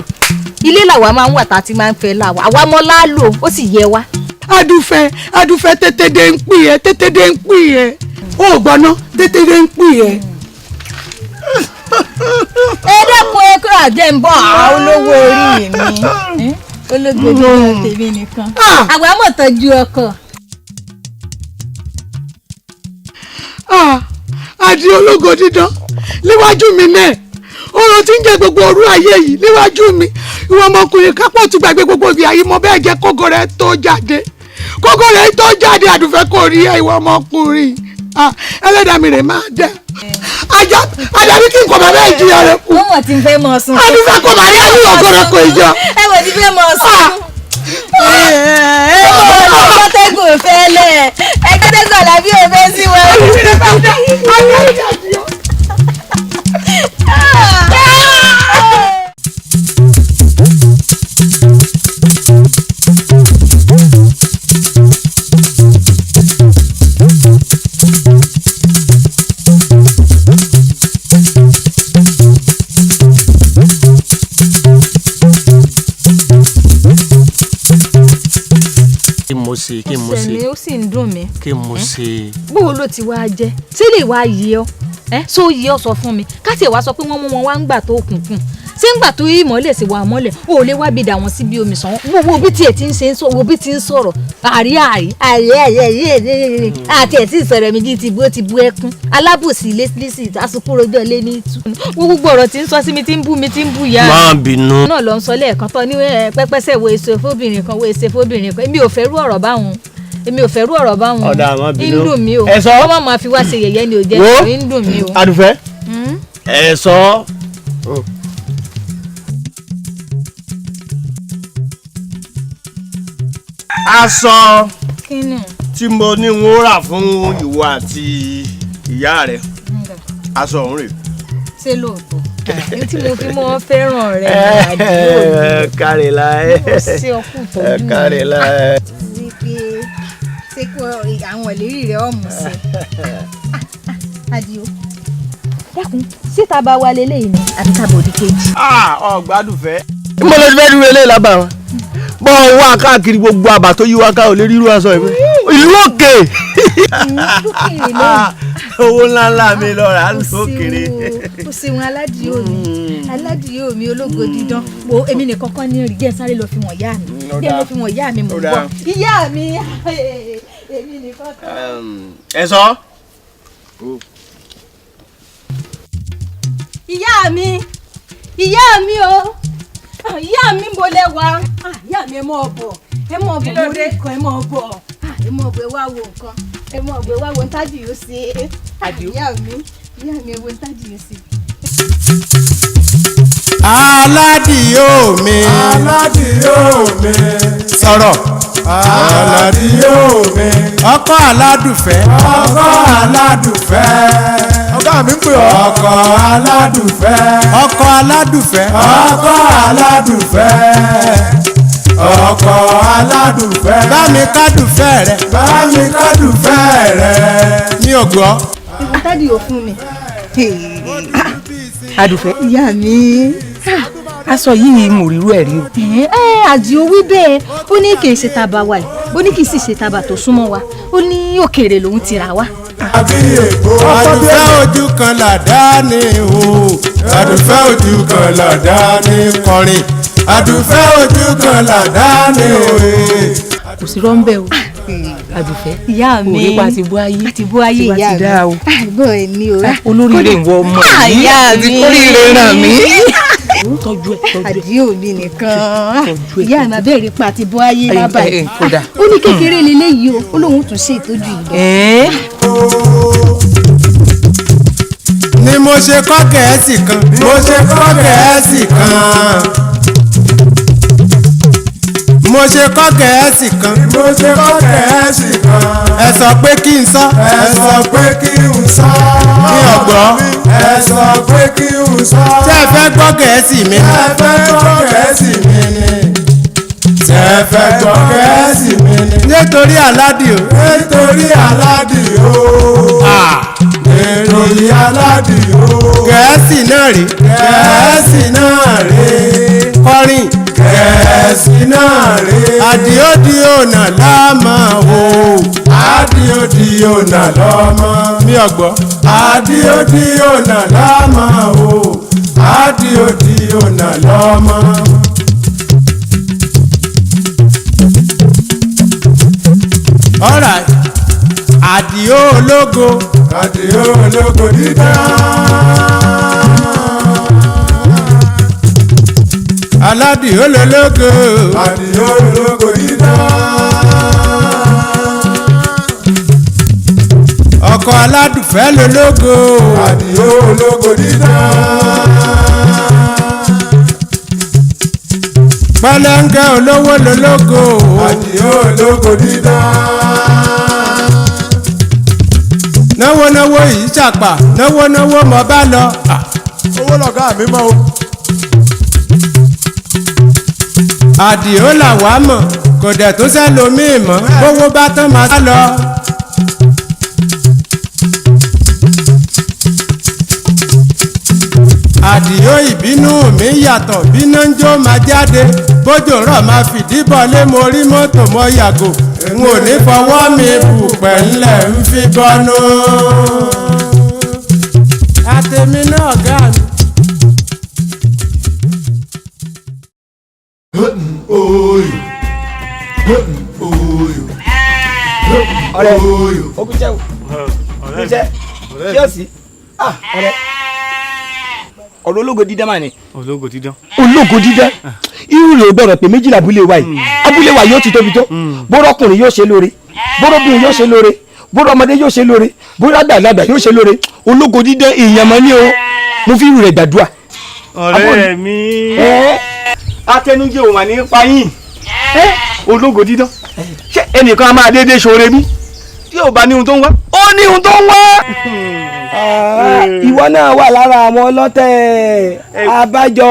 ilé làwa máa ń wà tá a ti máa ń fẹ́ làwa àwa mọ́ láàlò ó sì yẹ wá. adúfẹ́ tètèdè ń pì ẹ́ ó gbọ́ná tètèdè ń pì ẹ́. ẹ dẹ́kun ẹkọ àjẹ́ ń bọ̀ àwọn olówó orí mi olóògbé ní tèmi nìkan àwa mọ̀ tọ́jú ọkọ. àdì ológo dídán níwájú mi náà ọ̀rọ̀ tí ń jẹ́ gbogbo òru ayé yìí níwájú mi ìwọ ọmọkùnrin kápọ̀ ti gbàgbé gbogbo ibi ayé mọ bẹ́ẹ̀ jẹ́ kókó rẹ̀ tó jáde àdùfẹ́ kò rí ìwọ ọmọkùnrin ẹlẹ́dàá mi rè máa dẹ́ ajabi kí n kò bá bẹ́ẹ̀ jìyà rẹ̀ kú. wọ́n ti fẹ́ mọ̀ sùn. àdùfẹ́ kò bá rí ẹni ọgọ́rọ̀ kò ìjọ. ẹ wọ́n ti fẹ́ mọ̀ sùn. ẹgbẹ́tẹ́gùn fẹ́lẹ̀ ẹgbẹ́tẹ́gùn làbí òfẹ́ sí wọn. kí mo ṣe ó sì ń dùn mí. kí mo ṣe. bó ló ti wá jẹ tí lè wá yí ọ só yí ọ sọ fún mi káti ẹ̀ wá sọ pé wọ́n mú wọn wá ń gbà tó kùnkùn ṣé ń gbà tó yí ìmọ̀lẹ̀ sí wa mọ́lẹ̀ o ò lè wá bí dà wọ́n sí bí omi sàn wo bí tiẹ̀ ti ń ṣe wo bí ti ń sọ̀rọ̀ àrí àti ẹ̀ tí ìsọ̀rọ̀ mi jí ti bú ẹkún alábòsí lẹ́sí àsopọ̀ rojọ́ lé ní ìtú gbogbo ọ̀rọ̀ tí ń sọ sí mi tí ń bú yá má bínú. náà lọ ń sọ lẹ́ẹ̀kan tán ní pẹ́pẹ́sẹ̀ wo èso fóbìnrin kan èmi ò fẹ́ rú ọ̀rọ̀ báwọn ọ̀dà àmọ́ bínú ń dùn mí o ẹ̀sọ́ wọ́n máa fi wá ṣe yẹ̀yẹ́ ni ò jẹ́ ń dùn mí o. Àdùfẹ́ ẹ̀sọ́. aṣọ tí mo ní n ó rà fún ìwọ àti ìyá rẹ aṣọ ọ̀hún rè. ṣé lóòótọ́ tí mo fi mọ́ fẹ́ràn rẹ àdúgbò kárìlá ṣé ọkùn tó dùn kárìlá. ṣé kí àwọn ìlérí rẹ ọ̀mù sí Àdìó dákun síta bá wa lélẹ́yìn ni àbí tábòdì kejì. ọ̀gbádùfẹ́. mo lè fẹ́ dúró eléyìí lábà wọn bọ́ wá káàkiri gbogbo àbá tó yí wá ká ò lè rírú aṣọ ìwé ìlú òkè owó ńláńlá mi lọ rà lókèrè. o ṣeun aládìyó mi ológo dídán wo èmi nìkan kan ní rí jẹ́ sáré lọ fi wọ̀n yá mi mọ̀ bọ̀ ìyá mi èmi nìkan kan. ẹ̀sọ́ ìyá mi o ìyá mi mo lẹ wá ìyá mi ẹ mọ̀ bọ̀ mo rí nǹkan ẹ mọ̀ bọ̀ ẹ wá wo nǹkan ẹ mọ̀ bọ̀ ẹ wá wo ntájì yóò ṣe ìyá mi ẹ wo ntájì yóò ṣe. aládìyó mi sọ̀rọ̀ aládìyó mi ọkọ aládùfẹ́ ọ̀gá mi ń pè ọ́ ọkọ aládùfẹ́ bá mi kádùfẹ́ rẹ mi ò gbọ́. ìwọ tádì yóò fún mi. Adùfẹ́. ìyá mi. aṣọ yìí mo rírú ẹ̀ rí o. Àdìó wí bẹ́ẹ̀ ó ní kì í ṣe taba wa yìí ó ní kì í sì ṣe taba tó súnmọ́ wa ó ní òkèèrè lòún ti rà wá. àdùfẹ́ ojú kan làdá ni o àdùfẹ́ ojú kan làdá ni kọrin àdùfẹ́ ojú kan làdá ni o. kò sí rọ́ńbẹ́ o Adùfẹ́. ìyá mi òwe pa ti bú ayé ìyá mi àgbọn èmi o. olóríire ìwọ ọmọ yìí ìyá mi oríire ràn mí. tọ́jú ẹ̀. Àdìó mi nìkan ìyá mi abẹ́rẹ́ pa ti bú ayé lábàá kódà. ó ní kékeré lélẹ́yìí o ó lóun tún ṣe ìtọ́jú ìlọ. ni mo ṣe kọ́ Gẹ̀ẹ́sì kan ẹ sọ pé kí n sọ ní ọgbọ́n tí ẹ fẹ́ gbọ́ Gẹ̀ẹ́sì mi nítorí Aládìó Gẹ̀ẹ́sì náà rí kọrin Àdìó di ọ̀nà láàmà o mi ọ̀gbọ́ Àdìó di ọ̀nà láàmà o Àdìó di ọ̀nà lọ́mọ. Alright. Àdìó ológo dídán. Aládìó ológo dídán. ọkọ aládùfẹ́ lológo Àdìó ológo dídán. pẹlẹngẹ olówó lológo Àdìó ológo dídán. náwó yìí ṣàpà náwó mọ bá lọ. owó lọ̀gá mi mọ́ o. Àdìó làwa mọ̀ kò dẹ̀ tó sẹ́lòmíì mọ́ bówó bá tán máa sá lọ. Àdìó ìbínú mi yàtọ̀ bíná ń jó máa jáde bójò rọ̀ máa fìdí bọ́lé mo rí mọ́tò mọ́ yàgò n ò ní fọwọ́ mi bù pẹ̀lẹ́ ń fi bọ́nú. àtẹ̀mí náà gà mí. ọ̀rẹ́ ogunjẹ ogunjẹ kíọsì ọ̀rẹ́ ọ̀rọ̀ ológo dídán mà ní. ológo dídán. irú rẹ̀ gbọ́dọ̀ pé méjìlá abúlé wa yìí abúlé wa yóò ti tóbi tó bóró ọkùnrin yóò ṣe lóore bóró obìnrin yóò ṣe lóore bóró ọmọdé yóò ṣe lóore bóró àgbàlagbà yóò ṣe lóore ológo dídán èèyàn mọ́ ní o mo fi irú rẹ̀ gbàdúrà. ọ̀rẹ́ mi atẹnujẹ òun àní payín ológo dídán ṣé ẹnìkan a máa déédéé ṣoore bí tí ò bá ní ohun tó ń wá ó ní ohun tó ń wá. ìwọ náà wà lára àwọn ọlọ́tẹ̀ abájọ.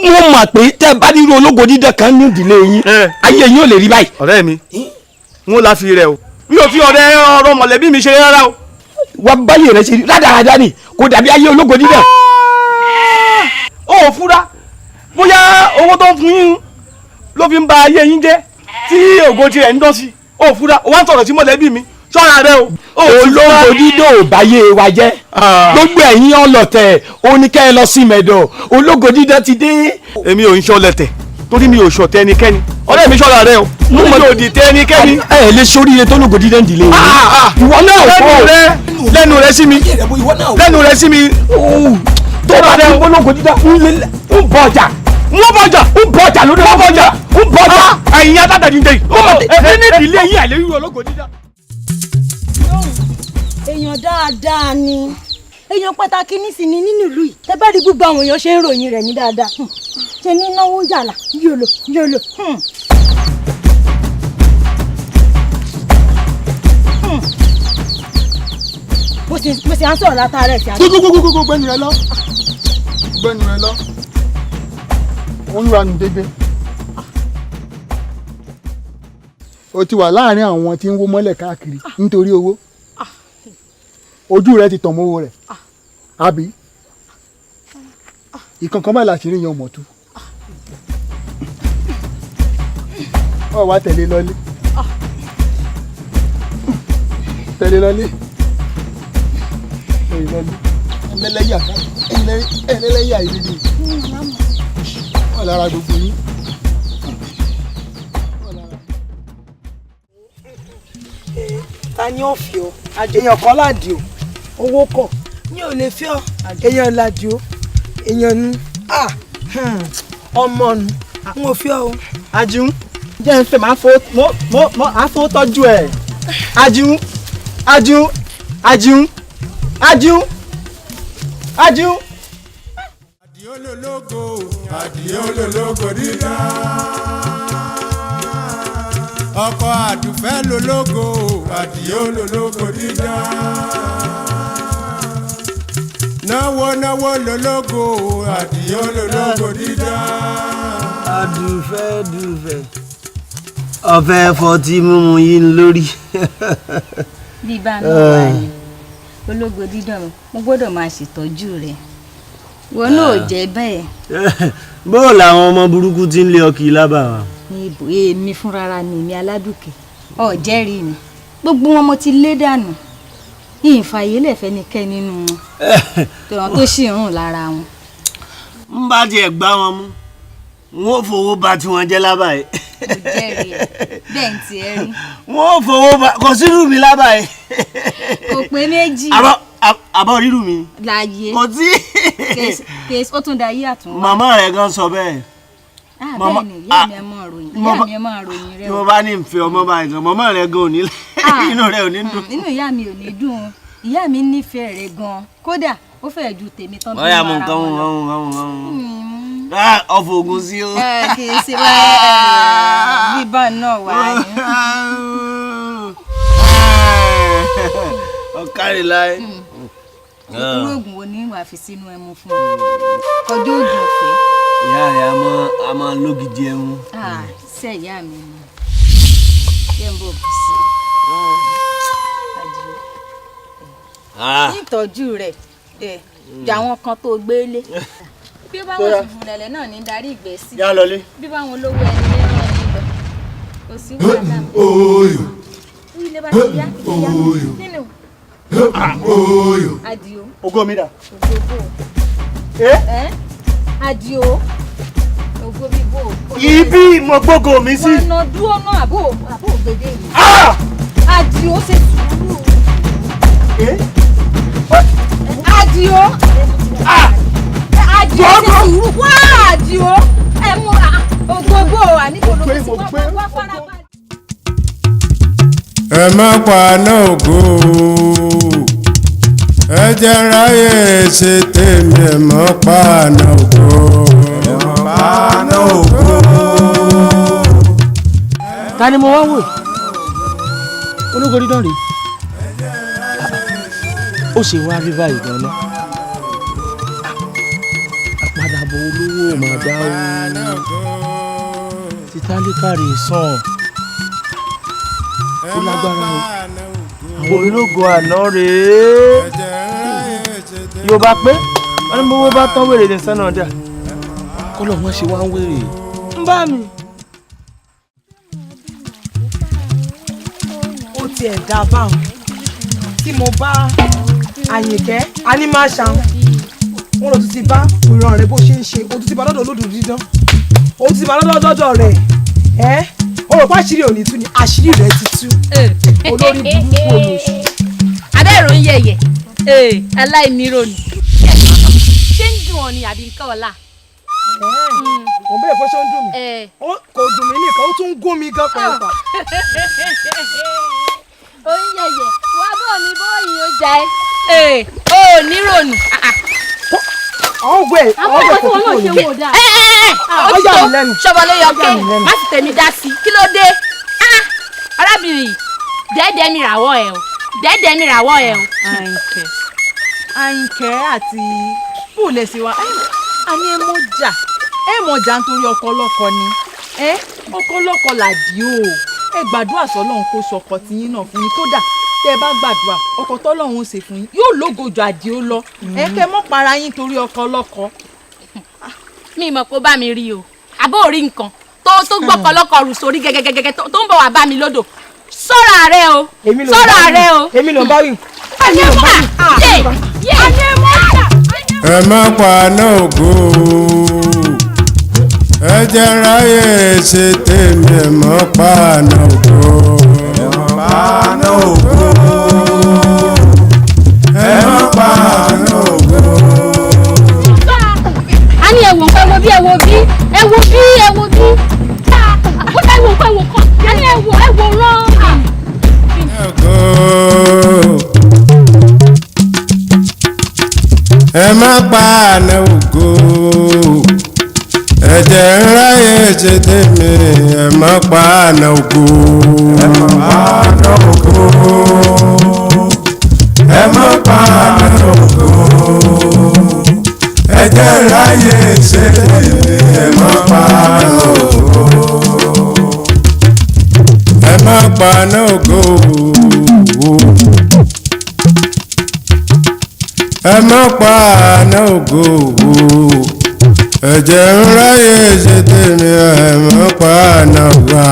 mo mọ̀ pé tẹ́ bá nírú ológo dídán kan ní ìdílé yín ayé yín ò lè rí báyìí. ọ̀rẹ́ mi n ó la fi rẹ o mi ò fi ọ̀rọ̀ mọ̀lẹ́bí mi ṣe rárá o. wà báyìí rẹ ṣe rí rádaràdá ni kò dàbí ayé ológo dídán. ó fura bóyá owó tó ń fún yín ló fi ń ba ayé yín jẹ́ tí ògo tirẹ̀ ń dán sí ó fura ó wá ń sọ̀rọ̀ sí mọ̀lẹ́bí mi ṣọ́ra rẹ o. ológo dídán ò báyé wa jẹ́ gbogbo ẹ̀yin ọlọ̀tẹ̀ oníkẹ́ ẹ lọ sí mẹ́dọ̀ ológo dídán ti dé. èmi ò ń ṣe ọlọ̀tẹ̀ torí mi ò ṣọ̀tẹ̀ ẹnikẹ́ni ọ̀rẹ́ mi ṣọ́ra rẹ o mo mọ̀ òdì tẹ ẹnikẹ́ni. ẹ lè sórí ilé tó lógo dídẹ́ ìdílé yìí. ìwọ náà fọ́ lẹ́nu rẹ sí mi lẹ́nu rẹ sí mi. tó bá dé ológo dídá ń bọ ọjà lórí ń bọ ọjà. ẹ̀yin adájọ́ ní dé ẹni ní ìdílé yìí àlẹ́ yìí ológo dídá. èèyàn dáadáa ni èèyàn pàtàkì nísìnyí nínú ìlú yìí tẹ́ bá rí gbogbo àwọn èèyàn ṣe ń ròyìn rẹ̀ ní dáadáa ṣe ní náwó yàlà yòlò. mo sì á sọ̀rọ̀ látara ẹ̀ sí àná. gbogbo gbẹ́nu rẹ lọ olúwa nù dégbé o ti wà láàrin àwọn tí ń wó mọ́lẹ̀ káàkiri nítorí owó ojú rẹ ti tàn mọ́ owó rẹ̀ àbí ìkankan báyìí láti rí yan mọ̀tú ọ wá tẹ̀lé lọ́lé ẹlẹ́lẹ́yà ìrírí wà lára gbogbo yín. ta ni ó fi ọ èèyàn kan láàdì o owó kọ ní ò lè fi ọ èèyàn láàdì o èèyàn nu ọmọ nu n ò fi ọ o. Àjùn jẹ́ ń fẹ́ máa fọ́ tọ́jú ẹ̀. Àjùn. Àdìó lológo dídá ọkọ àdùfẹ́ lológo Àdìó lológo dídá náwó lológo Àdìó lológo dídá. Àdùfẹ́ ọ̀fẹ́ fọtí mímu yín lórí. bí bá mi wà ní ológo dídán mo gbọ́dọ̀ máa ṣètọ́jú rẹ̀ wọn náà jẹ́ bẹ́ẹ̀. bó làwọn ọmọ burúkú ti ń lé ọkì lábà wa. níbo èmi fúnra ni èmi Aládùkẹ́ ọ̀jẹ́rìí ni gbogbo wọn mo ti lé dànù ìfàyè lẹ̀fẹ́ ni kẹ́ nínú wọn tẹ̀wọ̀n tó sì ń rùn lára wọn. ń bá tiẹ̀ gbá wọn mú wọn ò fowó bà tiwọn jẹ́ lábà yìí. ọ̀jẹ́rìí ẹ̀ bẹ́ẹ̀ ń tiẹ̀ rí. wọn ò fowó bà kò sírù mi lábà yìí. kò pé méjì. àbọ̀ rírù mi. láyé kò tí. kèsì ó tún da yí àtúnwá. màmá rẹ̀ gan sọ bẹ́ẹ̀. bẹ́ẹ̀ ni ìyá mi ẹ máa ròyìn rẹ. tí mo bá ní ìfẹ́ ọmọ báyìí gan màmá rẹ̀ gan ò ní inú rẹ̀ ò ní dùn. inú ìyá mi ò ní dùn ìyá mi nífẹ̀ẹ́ rẹ̀ gan kódà ó fẹ́ẹ̀ ju tèmi tán bí ara wọn lọ. ọ̀fọ̀ ògùn sí o. kì í ṣe wá bíbá náà wà ní. ọ̀kárí láyé. irú oògùn wo ni wàá fi sínú ẹmu fún un kọjú oògùn ọ̀fẹ́. ìyá rẹ̀ a máa lógidi ẹmu. ṣe ìyá mi ni ṣé n bò bù sí ìtọ́jú rẹ̀ jà wọn kan tó gbélé bí báwọn ṣùgbọ́n lẹ̀lẹ̀ náà ní darí ìgbésí bí báwọn olówó ẹni lé náà ní lọ kò sí wàhálà mọ́ ilé bá ti yá nínú Àdìó ògo mi dà. Àdìó ògo bíbó. ibi mo gbógo mi sí. wọn dúró náà àbò gbèdé yìí. Àdìó ṣe sùúrù. Àdìó ṣe sùúrù wá Àdìó ẹ múra ògbógbó àníkòló tí wọ́n wá farabalẹ̀. ẹ má paná ògo ẹ jẹ́ ráyè ṣe tèmi ẹ má paná ògo ẹ má paná ògo. ta ni mo wá wò ológo dídán rèé ó ṣe wá rí báyìí gan-an àpadàbọ̀ olówó máa dá o títálíkà rè sàn ó lágbára o ológo àná rèé yorùbá pé wọn ní bówó bá tán wèrè ní sẹ́nà dà kọ́lọ̀ wọn ṣe wá ń wèrè. ń bá mi. ó tiẹ̀ dá báwọn tí mo bá Àyìnkẹ́ Animashaun wọn lọ tún ti bá ìran rẹ bó ṣe ń ṣe o tún ti bá lọ́dọ̀ olódò dídán òun ti máa lọ́dọ̀ rẹ̀ ẹ́ o rò pé àṣírí ò ní tú ni àṣírí rẹ̀ ti tú olórí burúkú olóṣù. abẹ́rò ń yẹ̀yẹ̀ aláìníròní ṣé ń dùn ọ́ ni àbí nǹkan ọ̀la. kò bẹ́ẹ̀ fọ́ ṣé ń dùn mí kò dùn mí nìkan ó tún ń gún mi gan pàápàá. ó ń yẹ̀yẹ̀ wá bọ̀ ní bóyá ó jà ẹ́ ó níròní. àwọn ògbẹ́ àwọn ògbẹ́ kò tún kò ní. ọjà mi lẹ́nu ṣọbọlẹ yọkẹ má sì tẹ̀mí dá sí kí ló dé arábìnrin yìí dẹ́ẹ̀dẹ́ mi ràwọ̀ ẹ̀ o dẹ́ẹ̀dẹ́ mi ràwọ̀ ẹ̀ o. Àyìnkẹ́ àti bùnẹ̀ sí wa a ní ẹ mọ̀jà nítorí ọkọ ọlọ́kọ ni ọkọ ọlọ́kọ làdí o ẹ gbàdúrà sọ́lọ́run kó sọkọ tiyín náà fún yín kódà tẹ́ ẹ bá gbàdúrà ọkọ tọ́lọ́run ó ṣe fún yín yóò lógo ju àdìó lọ kẹ́ mọ́ para yín torí ọkọ ọlọ́kọ. mi mọ̀ pé ó bá mi rí o àbó rí nǹkan tó gbọ́kọ̀ lọ́kọ̀ rù sórí gẹ́gẹ́gẹ́gẹ́ tó ń bọ̀ wá bá mi lódò sọ́ra rẹ o sọ́ra rẹ o. èmi ló bá wí. ẹ má pa náà ògo ẹ jẹ́ ráyè ṣe tèmi ẹ má pa náà ògo ẹ má pa náà ògo ẹ má pa náà ògo. a ní ẹ̀wọ̀n pé wo bí ẹ wo bí ẹ wo bí ẹ wo bí ó dá ẹ̀wọ̀n pé ẹ̀wọ̀n kan a ní ẹ̀wọ̀n rán. ẹ má pa àná ògo ẹ̀jẹ̀ ń ráyè ṣe tèmi ẹ má pa àná ògo ẹ má pa àná ògo ẹ má pa àná ògo ẹ̀jẹ̀ ń ráyè ṣe tèmi ẹ má pa àná ògo ẹ má pa àná ògo. Ẹ má pa àná ògo ẹ̀jẹ̀ ń ráyè ṣe tèmi ẹ má pa àná ògo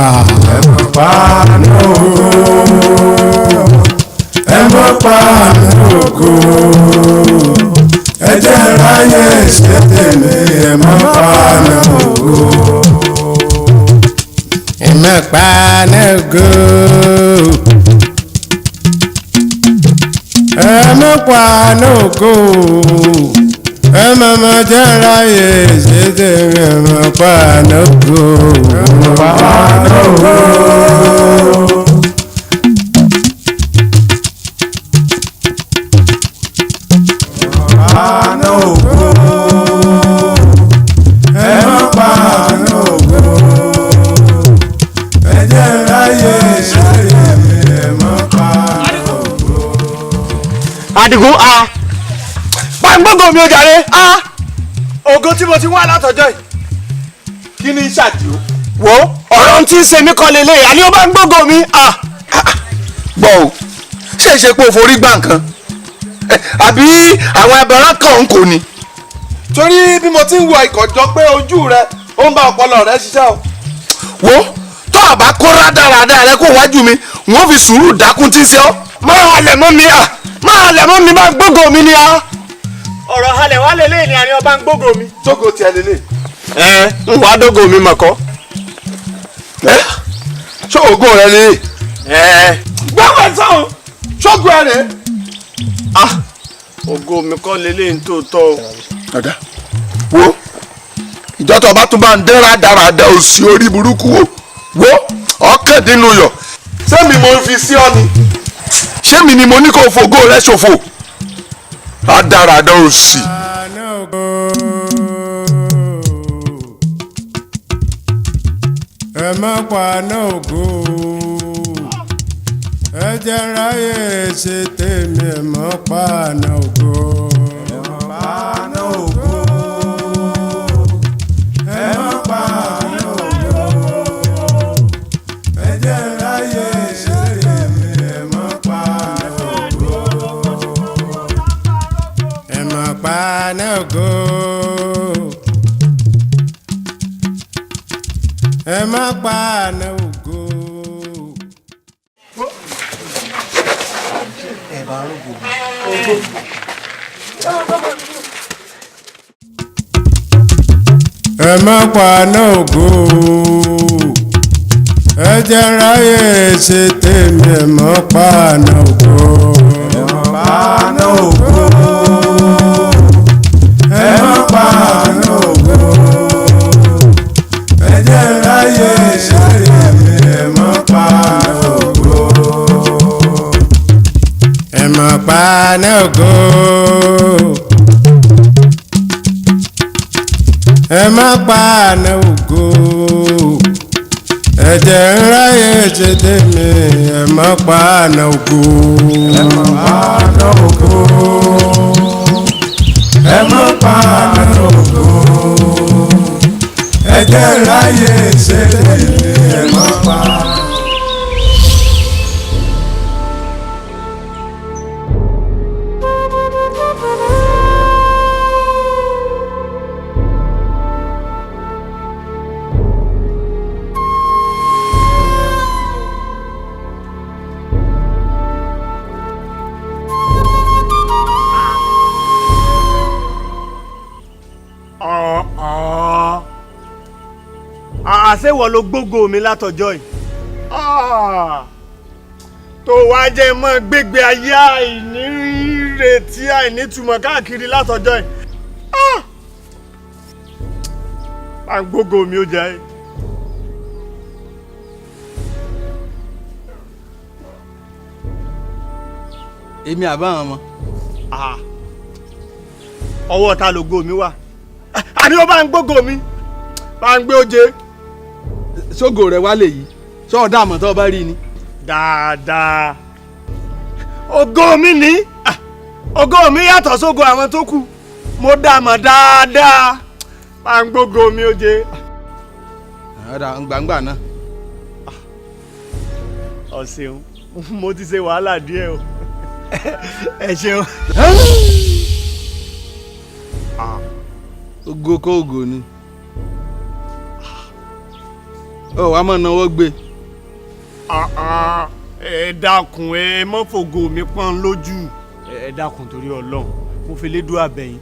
ẹ má pa àná ògo ẹ má pa àná ògo ẹ̀jẹ̀ ń ráyè ṣe tèmi ẹ má pa àná ògo ẹ má pa àná ògo. Ẹ má pa àná ògo ẹ má má jẹ́ ráyè ṣe tèmi ẹ má pa àná ògo ẹ má pa àná ògo. Àná ògo ẹ má pa àná ògo ẹ jẹ́ ráyè ṣe tèmi ẹ má pa àná ògo. Àdìgún gbọ́ngàn mi ò jàre ògo tí mo ti wá látọjọ́ yìí kí ni ṣàdìó. wo ọ̀rọ̀ tí ń ṣe mí kọ́ lélẹ̀ àní ó bá ń gbọ́ngàn mi. gbọ́ o ṣé ìṣe pé o forí gbà nǹkan àbí àwọn ẹbẹ̀rẹ̀ kan ń kò ní. torí bí mo ti ń wo ìkọ̀jọ́ pé ojú rẹ ó ń bá ọpọlọ rẹ ṣiṣẹ́ o. wo tó o bá kó rádaràda rẹ kó wájú mi wọn fi sùúrù dákún tí ń ṣe ọ́. máa halẹ̀ mọ́ mi máa halẹ̀ mọ́ mi bá gbọ́ngàn mi ni ọ̀rọ̀ halẹ̀ wá lélẹ̀ ni àní ọba ń gbógo mi. tógo tiẹ̀ lélẹ̀. ń wá dógo mi mọ̀kọ́. ṣé ògo rẹ lè. gbẹ́wẹ̀ sọ̀hún ṣógun ẹ̀ rẹ̀. ògo mi kọ́ lélẹ̀ ní tòótọ́ o. ọ̀dà wo ìjọ tó bá tún bá ń dẹ́ra dáradá òsì orí burúkú wo ọ̀kẹ́dínú yọ. sẹ́mi mo fi sí ọ ni. ṣé mi ni mo ní kó o fògo rẹ ṣòfò. Adarada òsì. Ẹ má pa àná ògo ẹ jẹ́ ráyè ṣe tèmi ẹ má pa àná ògo ẹ má pa àná ògo ẹ má pa àná ògo ẹ jẹ́ ráyè ṣe tèmi ẹ má pa àná ògo. Ẹ má pa àná ògo ẹ má pa àná ògo. ẹ bá rògbò ẹ má paná ògo ẹ jẹ́ ráyè ṣe tèmi ẹ má paná ògo ẹ má paná ògo ẹ má paná ògo ẹ jẹ́ ráyè ṣe tèmi ẹ má paná ògo ẹ má paná ògo. Ẹ má paná ògo ẹ jẹ́ ráyè ṣe tèmi ẹ má paná ògo ẹ má paná ògo ẹ má paná ògo ẹ jẹ́ ráyè ṣe tèmi ẹ má paná. àṣewọ̀ ló gbógo mi látọjọ́ yìí tó wá jẹ́ mọ́ gbégbé ayé àìnírètí àìnítumọ̀ káàkiri látọjọ́ yìí à ń gbógo mi ó jẹ́ yìí. èmi àbáwọn ọmọ. ọwọ́ ta lògo mi wà àní ó bá ń gbógo mi bá ń gbé oje. sógo rẹ wá lè yí sọ dá àmọ́ tó bá rí ni. dáadáa ògo mi ní ògo mi yàtọ̀ sógo àwọn tó kù mo dá àmọ́ dáadáa bá ń gbógo mi oje. ọ̀dà gbàngbà náà. o ṣeun mo ti ṣe wàhálà díẹ̀ o ẹ ṣeun. ògo kó ògo ni ó wàá mọ̀ náwó gbé. ẹ dákun ẹ mọ́ fògo mi pọ́n lójú ẹ dákun torí Ọlọ́run mo fi lé dúró àbẹ̀yìn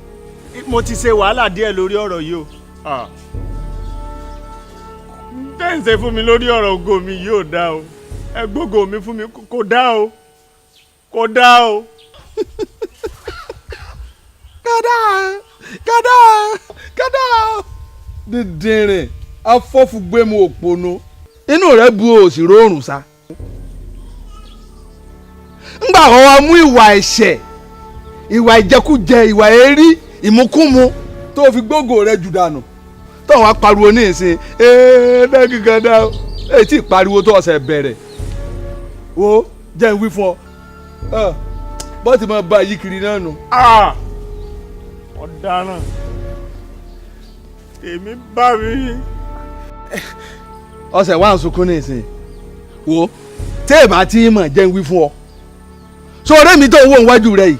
mo ti ṣe wàhálà díẹ̀ lórí ọ̀rọ̀ yìí o tẹ́ǹsẹ̀ fún mi lórí ọ̀rọ̀ ògo mi yóò dá o ẹ gbógo mi fún mi kò dá o kò dá o. kádà dídìrín afọ́fúgbẹ́mu òpónú inú rẹ̀ bu òsì rọrùn sa. ńgbà kan wá mú ìwà ẹ̀ṣẹ̀ ìwà ìjẹkújẹ ìwà èérí ìmúkúmu tó fi gbógo rẹ̀ jù dànù tó wàá pariwo ní ìsìn ẹ̀ẹ́dẹ́gì gàdá ètí ìpariwo tó ọ̀sẹ̀ bẹ̀rẹ̀ wo jẹ́ ń wí fún ọ bọ́ọ̀tì máa bá yí kiri náà nù. ọ̀daràn èmi bá mi. ọ̀sẹ̀ wà ń sunkún ní ìsìn wo téèmà tí mọ̀ jẹ́ ń wí fún ọ sọ̀rọ̀ mi tó ń wò níwájú rẹ yìí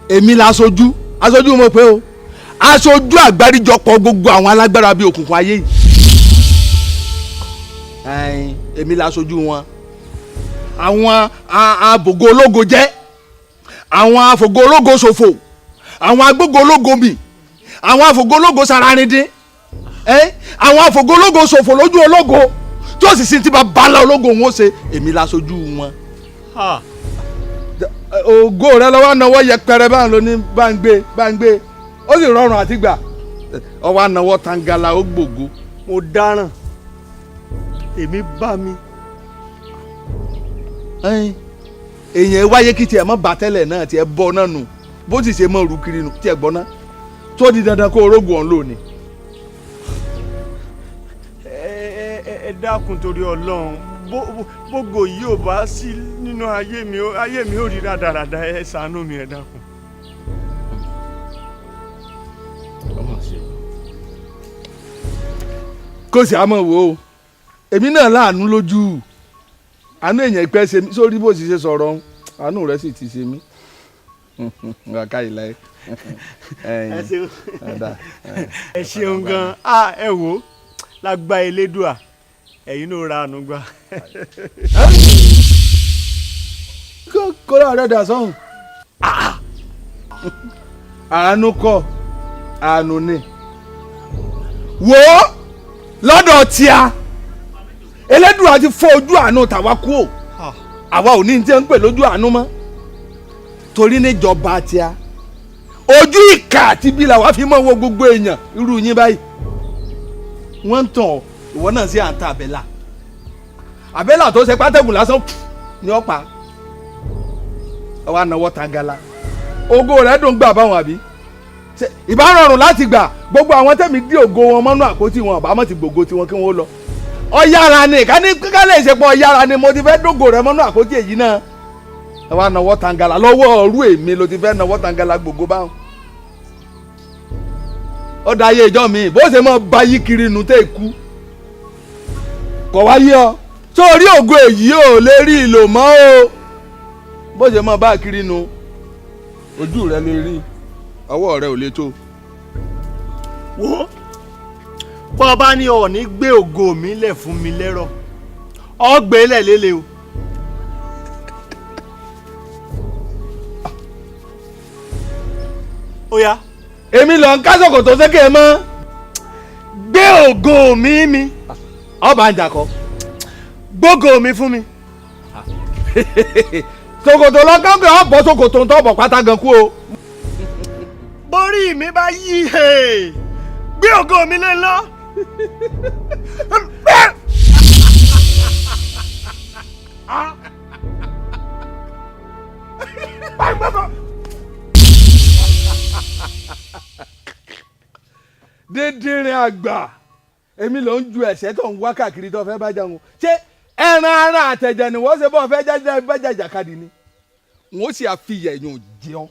èmi la aṣojú mo pé o aṣojú àgbáríjọpọ̀ gbogbo àwọn alágbára bíi òkùnkùn ayé yìí èmi la aṣojú wọn àwọn abògo ológo jẹ́ àwọn afògo ológo ṣòfò àwọn agbógo ológo mì àwọn afògo ológo sararindin àwọn afògo ológo ṣòfò lójú ológo tí ó sì sin tí bá bala ológo wọn ó ṣe èmi la aṣojú wọn. ògo rẹ lọ́wọ́ náwó yẹpẹrẹ báwọn ló ní báńgbé ó sì rọrùn àti gbà ọwọ́ náwó tangala ó gbògo. mo dáràn èmi bá mi. èèyàn wáyé kí tiẹ̀ mọ́ bàtẹ́lẹ̀ náà tiẹ̀ bọ́ náà nù bó sì ṣe mọ́ rú kiri nù tiẹ̀ gbọ́ ná tó di dandan kó orógùn ọ̀hún lónìí. ẹ dákun torí Ọlọ́run bógo yìí ò bá sí nínú ayé mi ò rí rádaràda ẹ ṣàánú mi ẹ dákun. kò sí àmọ́ wò ó èmi náà láàánú lójú àánú èèyàn ìpẹ́ ṣe mí sórí bó sì ṣe sọ̀rọ̀ àánú rẹ̀ sì ti ṣe mí. wàká ìlà ẹ ṣeun gan ẹ wò lágbá elédùà ẹ̀yin náà ra àánú gbà. kóra rẹ̀ dà sọ́hùn. àánú kọ́ àánú ni wò ó lọ́dọ̀ tíá Elédùà ti fọ́ ojú àánú tàwa kú o àwa ò ní ní tí ń pè lójú àánú mọ́ torí níjọba tíá ojú ìkà àti bí làwa fi mọ́ wo gbogbo èèyàn irú yín báyìí wọ́n ń tàn ìwọ náà sí àǹtà àbẹ́là tó ṣe pátẹ́gùn lásán ní ọ̀pá ọwọ́ ànáwọ́ tangala ògo rẹ̀ dùn gbà báwọn àbí ìbá rọrùn láti gbà gbogbo àwọn tẹ̀mí dí ògo wọn mọ́nú àpótí wọn àbámọ̀ ti gbogbo tiwọn kí wọ́n lọ ọ̀yára ni ká ní kíkà lè ṣe pọ̀ ọ̀yára ni mo ti fẹ́ dógò rẹ̀ mọ́nú àpótí èyí náà ọwọ́ ànáwọ́ tangala lọ́wọ́ ọ̀rú èmi ló ti fẹ́ náwọ́ tangala gbogbo báwọn ọ̀dà ayé ìjọ mi bó ṣe mọ́ bá yí kiri nù tẹ́ kú kọ̀ wáyé ọ sórí ògo èyí ò lè rí ìlò mọ́ o bó ṣe mọ́ bá kiri nù ojú rẹ lè rí ọwọ́ rẹ ò lè tó. wo bọ́ ọ bá ní ọ̀ọ́ni gbé ògo mi lẹ̀ fún mi lẹ́rọ̀ ọ gbé lẹ̀ lélẹ̀ o. ó yá. èmi lọ ń ká ṣòkòtò sékè mọ́. gbé ògo mi ọba ń jà kọ. gbógo mi fún mi. ṣòkòtò lọ́kàn ọ̀bọ̀ ṣòkòtò ń tọ́bọ̀ pátá gan kú o. borí mi bá yí gbé ògo mi lé lọ. dídìrín àgbà èmi ló ń ju ẹ̀ṣẹ́ tó ń wá káàkiri tó fẹ́ bá jẹun ṣé ẹran ara àtẹ̀jẹ̀ ni wọ́n ṣe bọ́ fẹ́ jàjàkadì ni wọ́n sì àfihàn èèyàn jẹun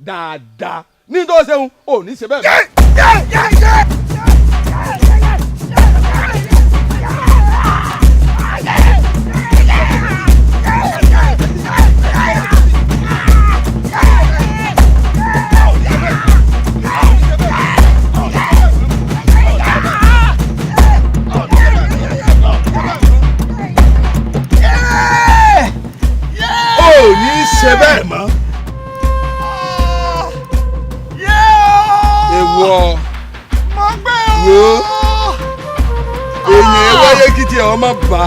dáadáa ní tó ṣeun ò ní ṣe bẹ́ẹ̀. ò ní ṣe bẹ́ẹ̀ mọ́. èèwọ̀ wo èèyàn wáyé kí tiẹ̀ ọmọ bá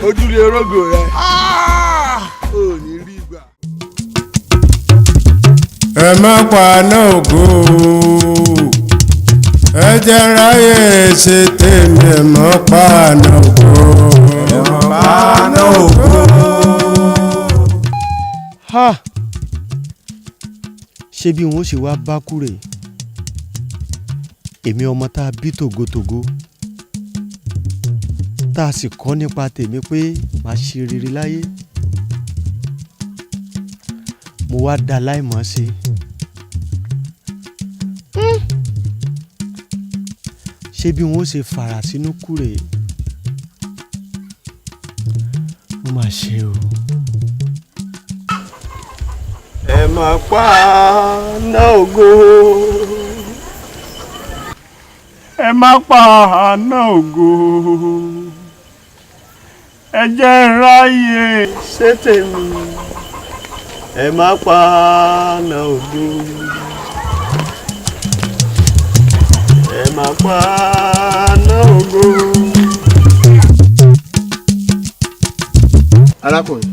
ojúlé orógò rẹ ò ní rí gbà. ẹ má pa náà ògo ẹ jẹ́ ráyè ṣe tèmi ẹ má pa náà ògo ẹ má pa náà ògo. ṣé bí wọn ó ṣe wá bá kúrè èmi ọmọ tá a bí tògótògó tá a sì kọ́ nípa tèmi pé màá ṣe rere láyé mo wá dá láìmọ̀ ṣe. ṣé bí wọn ó ṣe fara sínú kúrè mo máa ṣe o. ẹ máa pa náà ògo ẹ máa pa náà ògo ẹ jẹ́ ráyè ṣe tèmi ẹ máa pa náà ògo ẹ máa pa náà ògo. arákùnrin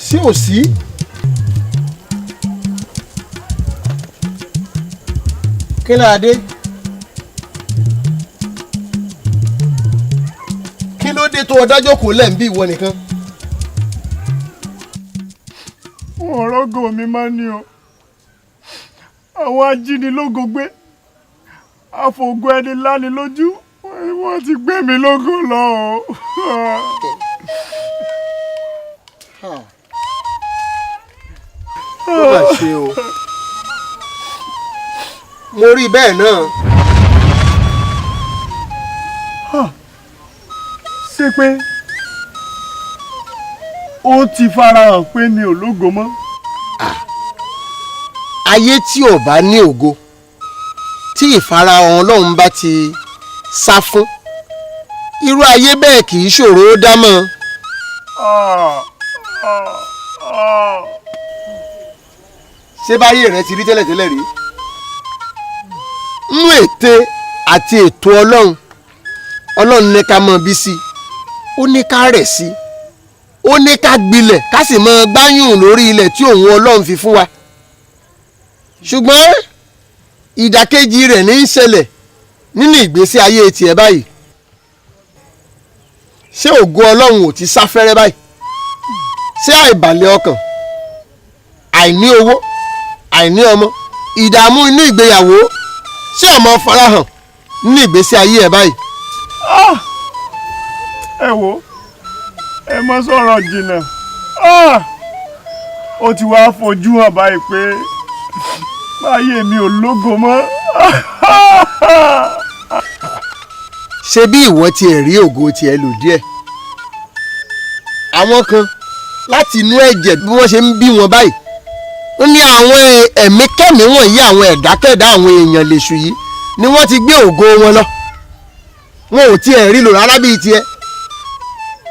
sí ò sí. kí ló dé. kí ló dé tó o dájọ́ kò lẹ́ ń bí ìwọ nìkan. ọ̀rọ̀gò mi máa ń ní o àwọn ajínigbógo gbé àfògùn ẹni láni lójú wọ́n ti gbé mi lógo lọ o. ó mà ṣe o mo rí bẹ́ẹ̀ náà. ṣé pé ó ti farahàn pé mi ò lógo mọ́. ayé tí ò bá ní ògo tí ìfarahàn ọlọ́run bá ti sá fún irú ayé bẹ́ẹ̀ kì í ṣòro ó dá mọ́. ṣé báyé rẹ ti rí tẹ́lẹ̀tẹ́lẹ̀ rí nínú ète àti ètò ọlọ́run ní ká mọ bí sí ó ní ká rẹ̀ sí ó ní ká gbilẹ̀ ká sì mọ gbáyùn lórí ilẹ̀ tí òun ọlọ́run fi fún wa ṣùgbọ́n ìdàkejì rẹ̀ ní í ṣẹlẹ̀ nínú ìgbésí ayé tiẹ̀ báyìí ṣé ògo ọlọ́run ò ti sáfẹ́rẹ́ báyìí ṣé àìbàlẹ̀ ọkàn àìní owó àìní ọmọ ìdààmú inú ìgbéyàwó ṣé ọmọ farahàn nínú ìgbésí ayé ẹ̀ báyìí. ẹ wo ẹ mọ sọ̀rọ̀ jìnnà ó ti wá fojú hàn báyìí pé báyé mi ò lógo mọ́. ṣé bí ìwọ tiẹ̀ rí ògo tiẹ̀ lò díẹ̀ àwọn kan láti inú ẹ̀jẹ̀ bí wọ́n ṣe ń bí wọn báyìí ó ní àwọn ẹ̀mí kẹ́mí wọ̀nyí àwọn ẹ̀dákẹ́dá àwọn èèyàn lèṣù yìí ni wọ́n ti gbé ògo wọn lọ wọn ò tiẹ̀ rí lò rárá bíi tiẹ̀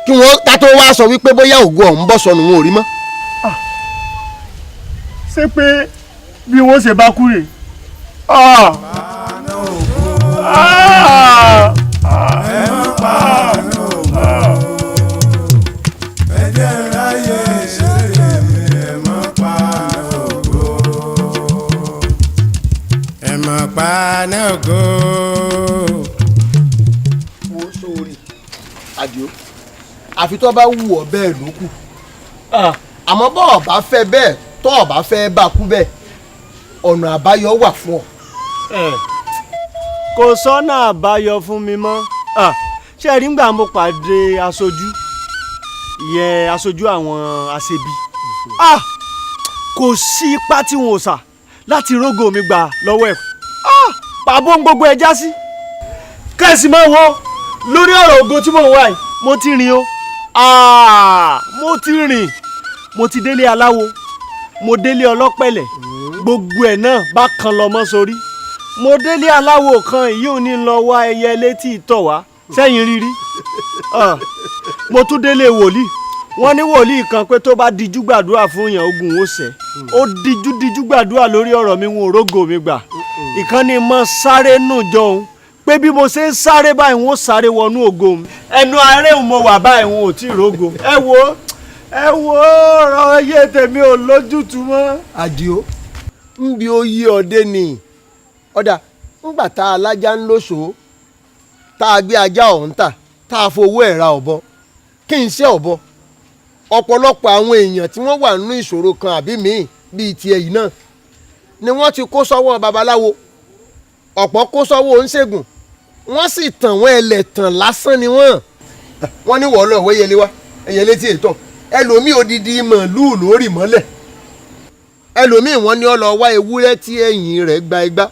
kí wọ́n ká tó wá sọ wípé bóyá ògo ọ̀hún bọ́ sọnù wọn ò rí mọ́. ṣé pé bí wọ́n ṣe bá kú rè wo sórí àdìo àfi tó bá wù ọ́ bẹ́ẹ̀ ló kù àmọ́ bọ́ ọ̀ bá fẹ́ bẹ́ẹ̀ tó ọ̀ bá fẹ́ bá kú bẹ́ẹ̀ ọ̀nà àbáyọ wà fún ọ. kò sọ́nà àbáyọ fún mi mọ́ ṣé rí ngbà mo pàdé aṣojú ìyẹn aṣojú àwọn aṣebi kò sí ipá tí wọn ò sà láti rógò mi gbà lọ́wọ́ ẹ̀ pàbó ń gbogbo ẹ já sí kẹ́sì máa wo lórí ọ̀rọ̀ ògo tí mò ń wá yìí mo ti rìn o mo ti rìn mo ti délé aláwo mo délé ọlọ́pẹ̀lẹ̀ gbogbo ẹ̀ náà bá kan lọ mọ́ sórí mo délé aláwo kan èyí ò ní lọ wá ẹyẹ létí ìtọ̀ wá sẹ́yìn rírí mo tún délé wòlíì wọ́n ní wòlíì kan pé tó bá dijú gbàdúrà fún yàn ogun ó ṣẹ ó dijú gbàdúrà lórí ọ̀rọ̀ mi wọn ò rógò mi gbà ìkànnì mọ́ sáré nù jọ òun pé bí mo ṣe ń sáré báyìí wọn ó sáré wọnú ògo mi ẹnu aré mo wà báyìí wọn ò tí ì rógò ẹ wo ọ̀rọ̀ ayé tèmi ò lójútùú mọ́. àdìo ń bi oyè ọdẹ ni ọ̀dà ńgbà tá a lájà ń lóṣòó tá a gbé ajá ọ̀hún tà tá a fowó ẹ̀ ra ọ̀bọ kí n ṣe ọ̀bọ ọ̀pọ̀lọpọ̀ àwọn èèyàn tí wọ́n wà nínú ìṣòro kan àbí míì bíi tiẹ̀ yìí náà ni wọ́n ti kó sọ́wọ́ babaláwo ọ̀pọ̀ kó sọ́wọ́ oníṣègùn wọ́n sì tàn wọ́n ẹlẹ́tàn lásán ni wọ́n ní wọ́ọ́ lọ ìwé yẹlé wá ẹ̀yẹlé tí ètò ẹlòmíì odidi màálùú lórí mọ́lẹ̀ ẹlòmíì wọ́n ní ó lọ wá ewúrẹ́ tí ẹ̀yìn rẹ̀ gba igbá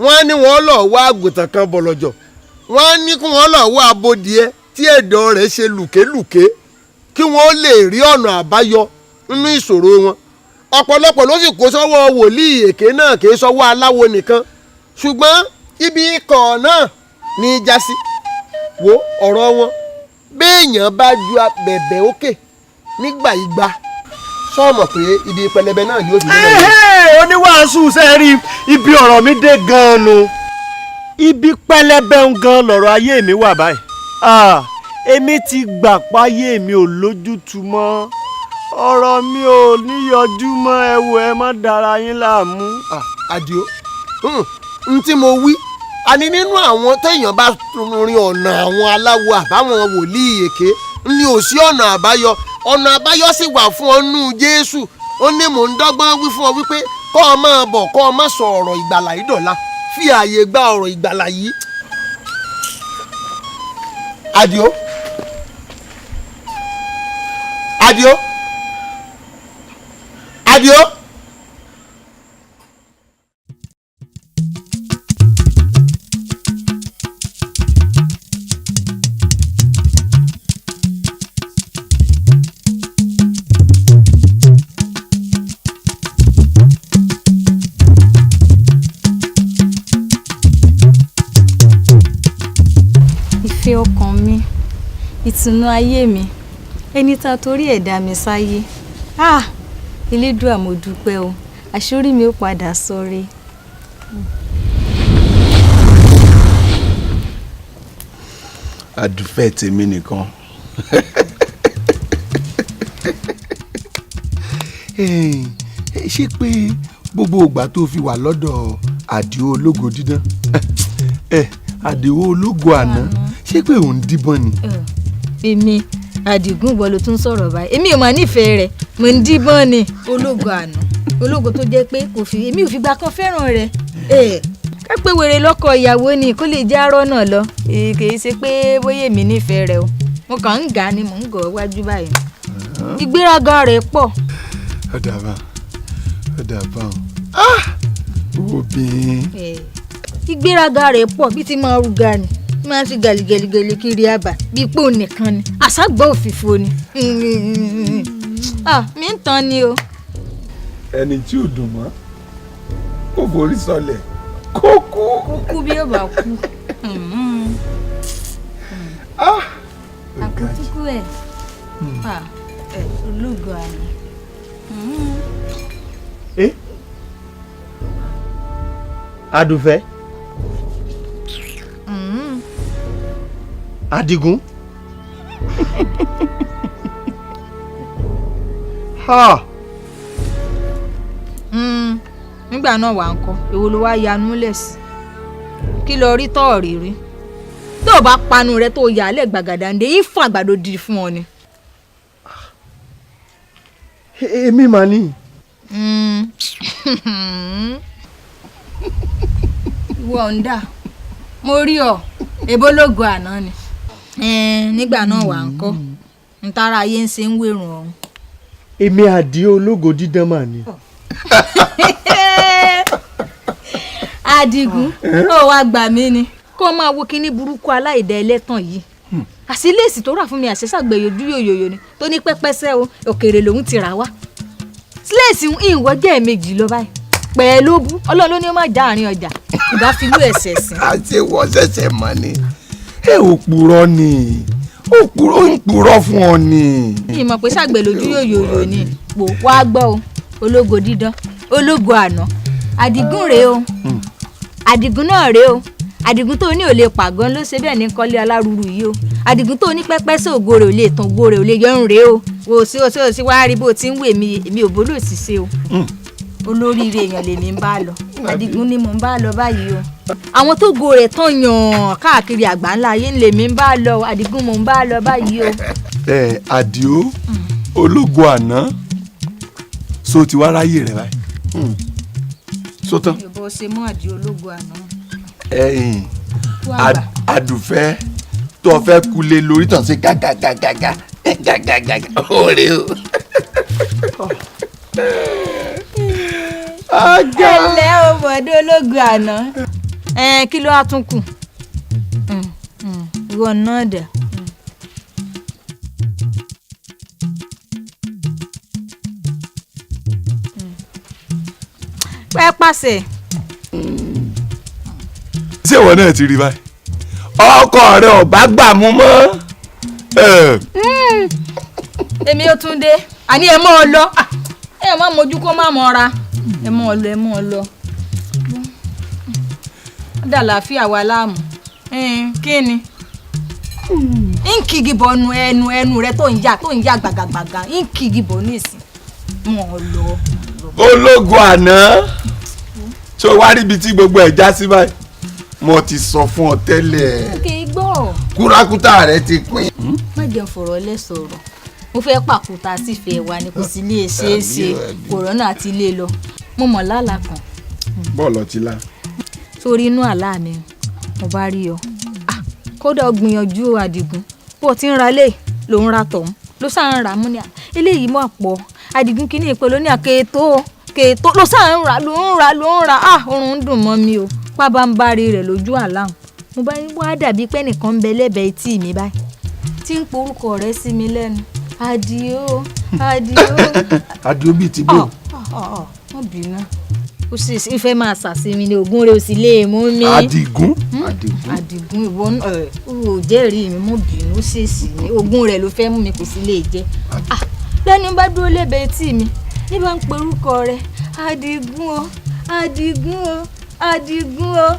wọ́n ní wọ́n lọ wá àgùntàn kan bọ̀lọ̀jọ̀ wọ́n ní kí wọ́n lọ wá abodìẹ tí ẹ̀dọ̀ rẹ̀ ṣe lùkélùké kí wọ́n lè rí ọ̀nà àbáyọ nínú ìṣòro wọn ọ̀pọ̀lọpọ̀ ló sì kó sọ́wọ́ wòlíì èké náà kì í sọ́wọ́ aláwo nìkan ṣùgbọ́n ibi ikọ̀ náà ní í já sí wo ọ̀rọ̀ wọn béèyàn bá ju bẹ̀bẹ̀ òkè nígbà ìgbà sọ́ọ̀mọ̀ pé ibi pẹlẹbẹ náà ni ó ti dé lọ́wọ́. oníwàásù sẹ́ẹ̀rí ibi ọ̀rọ̀ mi dé gan-an nu ibi pẹlẹbẹ gan lọ̀rọ̀ ayé mi wà báyìí èmi ti gbà páyé mi ò lójútùú mọ́ ọ̀rọ̀ mi ò níyọjú mọ́ ẹ wò ẹ má dára yín láàmú. àdìo n tí mo wí àní nínú àwọn téèyàn bá rin ọ̀nà àwọn aláwo àbáwọn wòlíì èké ni ò sí ọ̀nà àbáyọ sì wà fún ọ nú Jésù ó ní mò ń dọ́gbọ́n wí fún ọ wípé kọ́ ọ máa bọ̀ kọ́ ọ má sọ ọ̀rọ̀ ìgbàlà yìí dọ̀la fi ààyè gba ọ̀rọ̀ ìgbàlà yìí. àdìo àdìo àdìo. ìfẹ́ ọkàn mi ìtùnú ayé mi ẹni tá torí ẹ̀dá mi sáyé Elédùà mo dúpẹ́ o àṣírí mi ó padà sọre. Àdùfẹ́ tèmi nìkan. Ṣé pé gbogbo ìgbà tó fi wà lọ́dọ̀ Àdìó ológo dídán Àdìó ológo àná ṣé pé òun díbọ́n ni. Èmi Àdìgún ìwọ ló tún sọ̀rọ̀ báyìí èmi ò máa nífẹ̀ẹ́ rẹ̀ mo ń díbọ́n ni ológo àná ológo tó jẹ́ pé èmi ò fi gbà kan fẹ́ràn rẹ̀ ká pé wèrè lọ́kọ ìyàwó ni kó lè já arọ́ náà lọ kì í ṣe pé bóyá èmi nífẹ̀ẹ́ rẹ̀ o mo kàn ń gà á ni mò ń gọ̀ wájú báyìí ìgbéraga rẹ̀ pọ̀. ó dàbà obìnrin. ìgbéraga rẹ̀ pọ̀ bí ti máa rúga ni máa ń fi gàlígàlígàlí kiri àbà bíi pé òun nìkan ni àṣàgbọ́ òfìfo ni mi ń tan ni o. ẹni tí ò dùn mọ́ kó forí sọlẹ̀ kó kú. kó kú bí ó bá kú. àkútúkú ẹ̀ ológo àná. Àdùfẹ́. Àdìgún. Nígbà náà wà ń kọ́ èwo ló wá yanú lẹ̀ sí kí lọ rí tọ́ọ̀rì rí tó o bá panu rẹ tó o yà á lẹ̀ gbàgàdàǹdè yìí fún àgbàdo di fún ọ ni. Èmi mà ní. ìwọ ń dà mo rí ọ èbó lógo àná ni nígbà náà wà ń kọ́ ntara ayé ń ṣe ń wérun ọ̀hún. Èmi Àdìó ológo dídán mà ní. Àdìgún ó wá gbà mí ni kó máa wo kíní burúkú aláìdá ẹlẹ́tàn yìí àṣìlẹ́sì tó rà fún mi àṣẹ́sàgbẹ̀yọ̀dú yòyòyò ni tó ní pẹ́pẹ́sẹ́ o òkèèrè lòún ti rà wá sílẹ̀sì ìwọ́jẹ́ méjì lọ báyìí pẹ̀lú bú Ọlọ́run ló ní ó má já àárín ọjà ìbá fi lú ẹ̀sẹ̀ sí. àti wọ́n ṣẹ̀ṣẹ̀ mọ̀ ni òpùrọ̀ ni òpùrọ̀ ń purọ́ fún ọ ni. ìmọ̀ pé ṣàgbẹ̀ lójú yòyòyò ni pò wá gbọ́ o ológo dídán ológo àná Àdìgún rèé o Àdìgún náà rèé o Àdìgún tó ní ò lè pàgán ló ṣe bẹ́ẹ̀ ní kọ́lé alárùrù yìí o Àdìgún tó ní pẹ́pẹ́sẹ́ ògo rẹ̀ ò lè tán ògo rẹ̀ ò lè yọrùn rèé o wò sí wá rí bó ti ń wè mí èmi ò bólú òṣìṣẹ́ o olóríire èèyàn lèmi ń bá lọ Àdìgún ni mò ń bá lọ báyìí o àwọn tó go rẹ̀ tán yàn káàkiri àgbáńlá ayé ń lèmi ń bá lọ Àdìgún mò ń bá lọ báyìí o. Àdìó ológo àná so ti wá ráyè rẹ báyìí so tán. ìbò ṣe mú Àdìó ológo àná. Àdùfẹ́ tó o fẹ́ kulè lórí tàn sí gàgàgàgàgà òòrè o. ẹlẹ́ o bọ̀dé ológo àná kí ló wá tún kù ìwọ náà dẹ̀. pẹ́ pàṣẹ. ṣé ìwọ náà ti rí báyìí ọkọ rẹ ò bá gbà mú mọ́. èmi ò tún dé àní ẹ mọ́ ọ lọ ẹ má mojú kó má mọ́ra ẹ mọ́ ọ lọ dà láàfíà wa láàmú kí ni ń kìgì bọ̀nu ẹnu rẹ tó ń yà gbàgàgbàgà ń kìgì bọ̀ nísìn mọ́ ọ lọ. ológo àná ṣé o wá ríbi tí gbogbo ẹ̀ já sí báyìí mo ti sọ fún ọ tẹ́lẹ̀. kì í gbọ́. kúrákútà rẹ ti pín. má jẹun fọ̀rọ̀ lẹ́ sọ̀rọ̀ mo fẹ́ pàkúta sífẹ̀ẹ́ wa ni kò sí lè ṣeé ṣe kòrónà àti ilé lọ mo mọ̀ lálàá kan. bọ́ọ̀lù ọtí la. sórí inú àlá mi mo bá rí ọ kódà ó gbìyànjú Àdìgún bó ti ń ra lé ló ń ra tọ̀hún ló sáà ń ra mú ni eléyìí mọ̀ pọ̀ Àdìgún kìíní ìpele ní àkètò ló sáà ń ra oorun ń dùn mọ́ mi o pábánbárí rẹ̀ lójú àlá mo bá wá dàbí pé nìkan ń bẹ lẹ́bẹ̀ẹ́ etí mi báyìí tí ń porúkọ rẹ̀ sí mi lẹ́nu Àdìó. Àdìó bíi ti bò. wọ́n bínú ó sì fẹ́ máa ṣàṣìmí ni ògùn rẹ̀ ò sì lè mú mi. Àdìgún. Àdìgún ìwọ ò jẹ́rìí mi mọ́ bínú ó sì sì ní ògùn rẹ̀ ló fẹ́ mú mi kò sì lè jẹ́ lẹ́nu bá dúró lẹ́bẹ̀ẹ́ etí mi ní bá ń porúkọ rẹ̀ Àdìgún o Àdìgún o Àdìgún o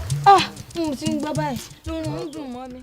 mo ti ń gbọ́ báyìí lórun ń dùn mọ́ mi.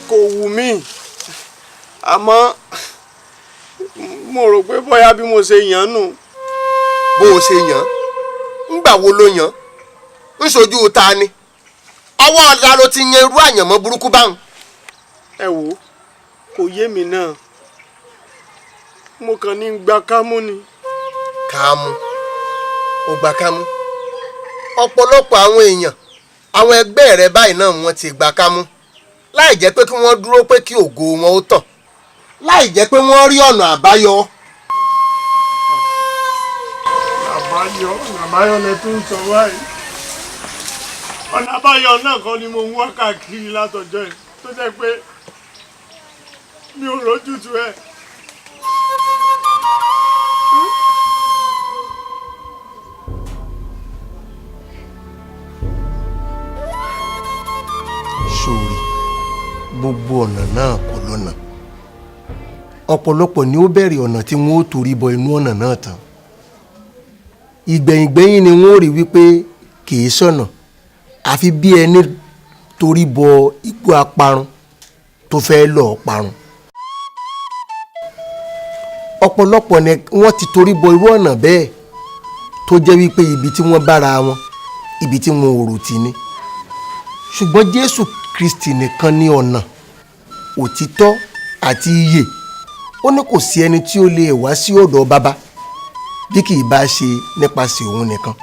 Kò wù mí àmọ́ mo rò pé bóyá bí mo ṣe yàn nù. bó o ṣe yàn ńgbà wo ló yàn ń ṣojú ta ni ọwọ́ ọ̀la ló ti yan irú àyànmọ́ burúkú báwọn. ẹ wò ó kò yé mi náà mo kàn ní gba kámú ni. kámú ó gba kámú ọ̀pọ̀lọpọ̀ àwọn èèyàn àwọn ẹgbẹ́ rẹ báyìí náà wọ́n ti gba kámú láì jẹ́ pé kí wọ́n dúró pé kí ògo wọn ó tàn láì jẹ́ pé wọ́n rí ọ̀nà àbáyọ. àbáyọ lẹ tún sọ báyìí ọ̀nà àbáyọ náà kan ni mo ń wá káàkiri látọjọ́ yìí tó jẹ́ pé mi ò rójútu ẹ̀. sórí gbogbo ọ̀nà náà kò lọ́nà ọ̀pọ̀lọpọ̀ ni ó bẹ̀rẹ̀ ọ̀nà tí wọ́n ó torí bọ inú ọ̀nà náà tán ìgbẹ̀yìngbẹ̀yìn ni wọ́n ó rí wípé kìí sọ̀nà àfi bí ẹni torí bọ igbó aparun tó fẹ́ lọ́ọ́ parun ọ̀pọ̀lọpọ̀ ni wọ́n ti torí bọ irú ọ̀nà bẹ́ẹ̀ tó jẹ́ wípé ibi tí wọ́n bára wọn ibi tí wọn ò rò tì ní ṣùgbọ́n Jésù Kristi nìkan ní ọ̀nà òtítọ́ àti ìyè ó ní kò sí ẹni tí ó lè wá sí ọ̀dọ̀ bàbá bí kì í bá ṣe nípasẹ̀ òun nìkan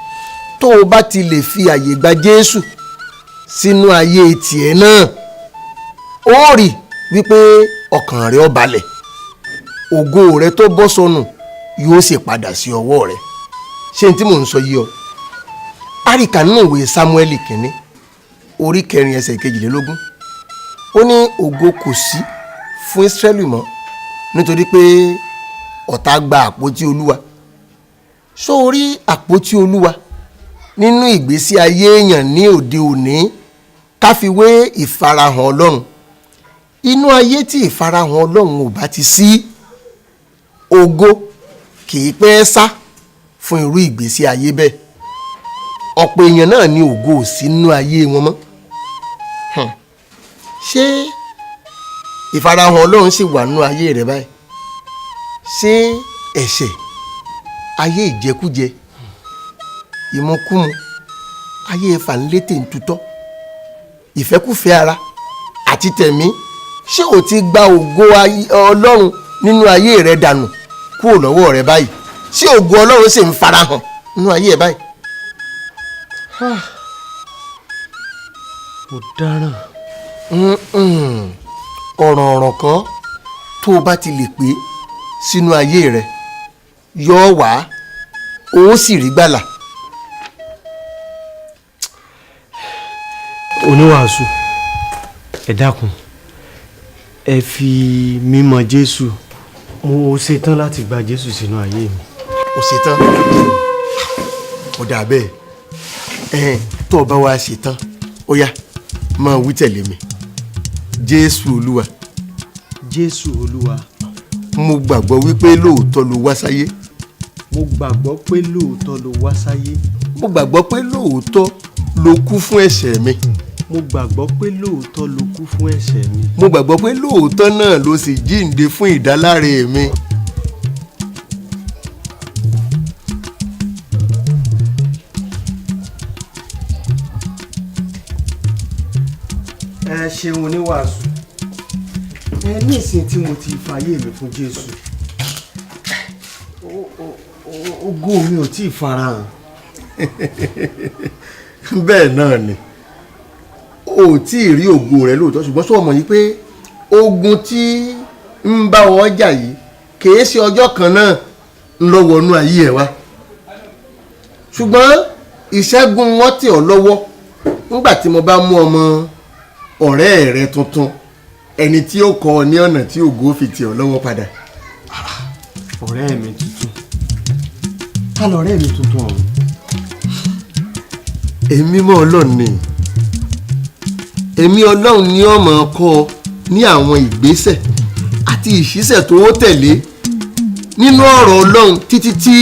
tó o bá ti lè fi àyè gba Jésù sínú ayé tiẹ̀ náà ó rí wípé ọkàn rẹ ó balẹ̀ ògo rẹ tó bọ́ sọnù yóò sì padà sí ọwọ́ rẹ ṣé n tí mò ń sọ yìí ọ àríkà nínú ìwé Sámúẹ́lì kìíní orí 4 ẹsẹ̀ 22 ó ní ògo kò sí fún Ísírẹ́lì mọ́ nítorí pé ọ̀tá gba àpótí Olúwa sórí àpótí Olúwa nínú ìgbésí ayé èèyàn ní òde òní káfiwé ìfarahàn Ọlọ́run inú ayé tí ìfarahàn Ọlọ́run ò bá ti sí ògo kì í pẹ́ sá fún irú ìgbésí ayé bẹ́ẹ̀ ọ̀pọ̀ èèyàn náà ní ògo ò sí nínú ayé wọn mọ́ ṣé ìfarahàn Ọlọ́run sì wà nínú ayé rẹ báyìí ṣé ẹ̀ṣẹ̀ ayé ìjẹkújẹ ìmúkúmu ayé fanlétè ń tutọ́ ìfẹ́kúfẹ́ ara àti tẹ̀mí ṣé o ti gba ògo Ọlọ́run nínú ayé rẹ dànù kúrò lọ́wọ́ rẹ báyìí ṣé ògo Ọlọ́run sì ń farahàn nínú ayé ẹ báyìí. mo dáràn. ọ̀ràn kan tó o bá ti lè pé sínú ayé rẹ yọ wá ó sì rí gbàlà. oníwàásù ẹ dákun ẹ fi mímọ̀ Jésù, mo ṣetán láti gba Jésù sínú ayé mi. o ṣetán? ó dà bẹ́ẹ̀ tó o bá wá ṣetán ó yá máa wí tẹ̀lé mi. Jésù Olúwa. Jésù Olúwa. mo gbàgbọ́ wípé lóòótọ́ ló wá sáyé. mo gbàgbọ́ pé lóòótọ́ ló wá sáyé. mo gbàgbọ́ pé lóòótọ́ ló kú fún ẹ̀ṣẹ̀ mi. mo gbàgbọ́ pé lóòótọ́ ló kú fún ẹ̀ṣẹ̀ mi. mo gbàgbọ́ pé lóòótọ́ náà ló sì jíǹde fún ìdáláre mi. ẹ ṣeun oníwàásù, ẹ ní ìsìn tí mo ti fàyè mi fún Jésù, ògo mi ò tí ì farahàn. bẹ́ẹ̀ náà ni o ò tí ì rí ògo rẹ lóòótọ́, ṣùgbọ́n sọ mọ̀ yìí pé ogun tí ń bá ọ jà yìí kìí ṣe ọjọ́ kan náà ń lọ wọnú ayé ẹ wá, ṣùgbọ́n ìṣẹ́gun wọn tì ọ́ lọ́wọ́ nígbà tí mo bá mú ọmọ ọ̀rẹ́ rẹ tuntun, ẹni tí ó kọ́ ọ ní ọ̀nà tí ògo fi tì ọ́ lọ́wọ́ padà. ọ̀rẹ́ mi tuntun? ta lọ̀rẹ́ mi tuntun ọ̀hún? èmi mọ́ Ọlọ́run ni. èmi Ọlọ́run ni ó máa kọ́ ọ ní àwọn ìgbésẹ̀ àti ìṣísẹ̀ tó tẹ̀lé nínú ọ̀rọ̀ Ọlọ́run títí tí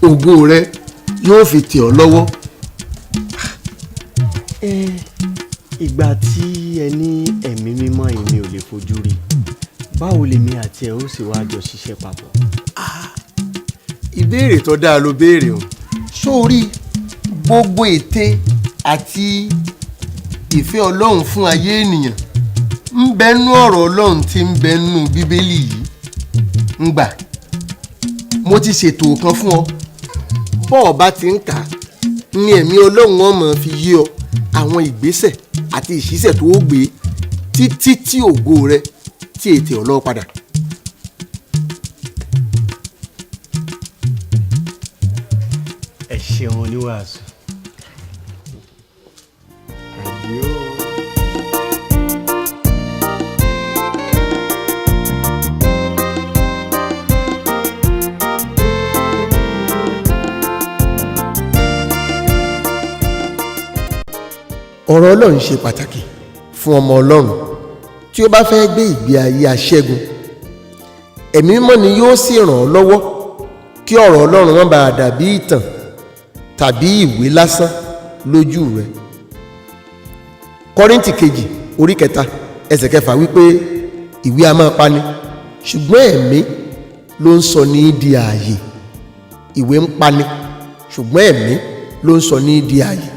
ògo rẹ yóò fi tì ọ́ lọ́wọ́. ìgbà tí ẹ ní ẹ̀mí mímọ́ èmi ò lè fojú rí, báwo lèmi àti ẹ ó sì wá jọ ṣiṣẹ́ papọ̀? ìbéèrè tó dáa ló béèrè o. sórí gbogbo ète àti ìfẹ́ Ọlọ́run fún ayé ènìyàn ń bẹnu ọ̀rọ̀ Ọlọ́run tí ń bẹnu Bíbélì yìí. ń gbà mo ti ṣètò kan fún ọ, bọ́ọ̀ bá ti ń kà á ní ẹ̀mí Ọlọ́run ó máa fi yé ọ àwọn ìgbésẹ̀ àti ìṣísẹ̀ tó o gbé títí tí ògo rẹ tí ètè ọlọ́wọ́ padà. ẹ ṣeun oníwàásù. ọ̀rọ̀ Ọlọ́run ṣe pàtàkì fún ọmọ Ọlọ́run tí ó bá fẹ́ gbé ìgbé ayé aṣẹ́gun. ẹ̀mí mímọ́ ni yóò sì ràn ọ́ lọ́wọ́ kí ọ̀rọ̀ Ọlọ́run má bàa dàbí ìtàn tàbí ìwé lásán lójú rẹ. Kọ́ríńtì kejì orí 3 ẹsẹ̀ 6 wípé ìwé a máa pani ṣùgbọ́n ẹ̀mí ló ń sọ ní di ààyè. ìwé ń pani ṣùgbọ́n ẹ̀mí ló ń sọ ní di ààyè.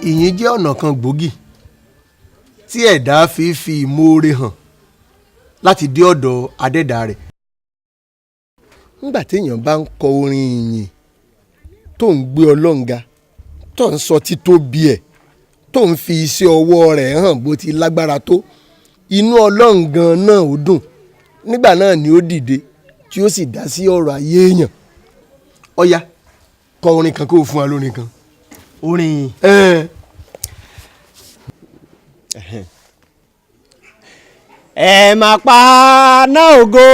ìyìn jẹ́ ọ̀nà kan gbòógì tí ẹ̀dá fi ìmoore hàn láti dé ọ̀dọ̀ adẹ́dà rẹ̀. nígbà téèyàn bá ń kọ orin ìyìn tó ń gbé Ọlọ́run ga, tó ń sọ títóbi ẹ̀, tó ń fi iṣẹ́ ọwọ́ rẹ̀ hàn bó ti lágbára tó, inú Ọlọ́run gan náà ó dùn. nígbà náà ni ó dìde tí ó sì dá sí ọ̀rọ̀ ayé èèyàn. ó yá kọ orin kan kó o fún wa lórin kan. orin ẹ má pa ná ògo,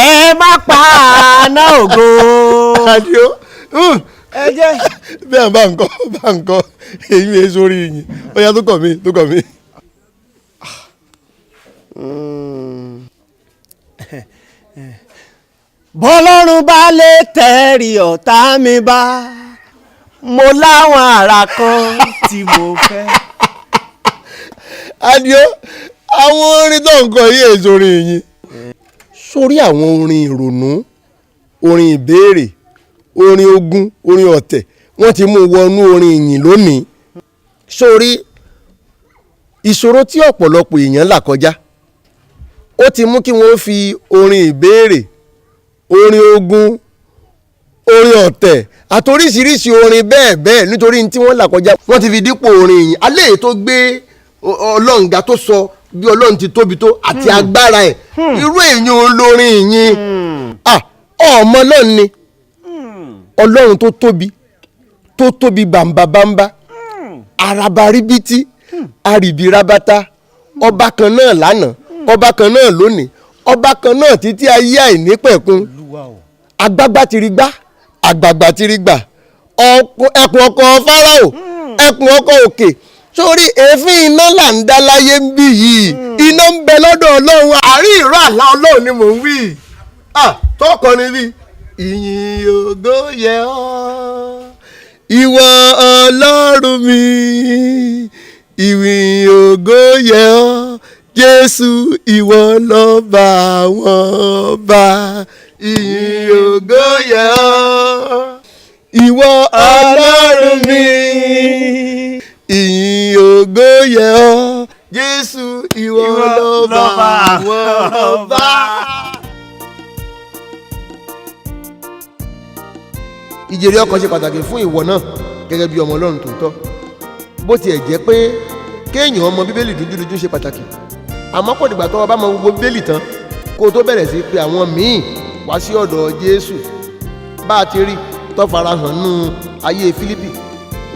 ẹ má pa ná ògo. Adio ẹ jẹ́ bẹ́ẹ̀ bá ń kọ́ èyí mi sórí yìí. ó yá tó kọ̀ mí. bọ́lọ́run bá lè tẹ̀rí ọ̀tá mi bá, mo láwọn àrà kan tí mo fẹ́. Adio àwọn orin tó ń kọ yìí èso orin yìí. sórí àwọn orin ìrònú, orin ìbéèrè, orin ogun, orin ọ̀tẹ̀ wọ́n ti mú wọnú orin ìyìn lónìí. Sórí ìṣòro tí ọ̀pọ̀lọpọ̀ èèyàn là kọjá ó ti mú kí wọ́n fi orin ìbéèrè, orin ogun, orin ọ̀tẹ̀ àtoríṣiríṣi orin bẹ́ẹ̀ bẹ́ẹ̀ nítorí tí wọ́n là kọjá wọ́n ti fi dípò orin ìyìn. Alẹ́ tó gbé Ọlọ́run ga tó sọ bí Ọlọ́run ti tóbi tó àti agbára ẹ̀ irú èèyàn olórin ìyìn ọmọ náà ni Ọlọ́run tó tóbi bàǹbàbàǹbà arabaribiti arìbìrabata ọba kan náà lánàá ọba kan náà lónìí ọba kan náà títí ayé àìnípẹ̀kun agbágbá tirigbá àgbàgbà tirigbà ẹkùn ọkọ Fáráò ẹkùn ọkọ òkè sórí èéfín iná là ń dá láyé ń bí yìí iná ń bẹ lọ́dọ̀ Ọlọ́run àárín ìró àlá Ọlọ́run ni mò ń wí tọkọ ni bí ìyìn ògo yẹ ọ́ ìwọ Ọlọ́run mi ìyìn ògo yẹ ọ́ Jésù ìwọ lọ́ba àwọn ọba ìyìn ògo yẹ ọ́ ìwọ Ọlọ́run mi ìyìn ògo yẹ ọ́ Jésù ìwọ lọ́ba àwọn ọba. Ìjèrè ọkàn ṣe pàtàkì fún ìwọ náà gẹ́gẹ́ bí ọmọ Ọlọ́run tòótọ́ bó tiẹ̀ jẹ́ pé kéèyàn ọmọ bíbélì dúdúdúdú ṣe pàtàkì àmọ́ kò dìgbà tó o bá mọ gbogbo bíbélì tán kó o tó bẹ̀rẹ̀ sí pé àwọn míì wá sí ọ̀dọ̀ Jésù bá a ti rí tó farahàn nínú ayé Fílípì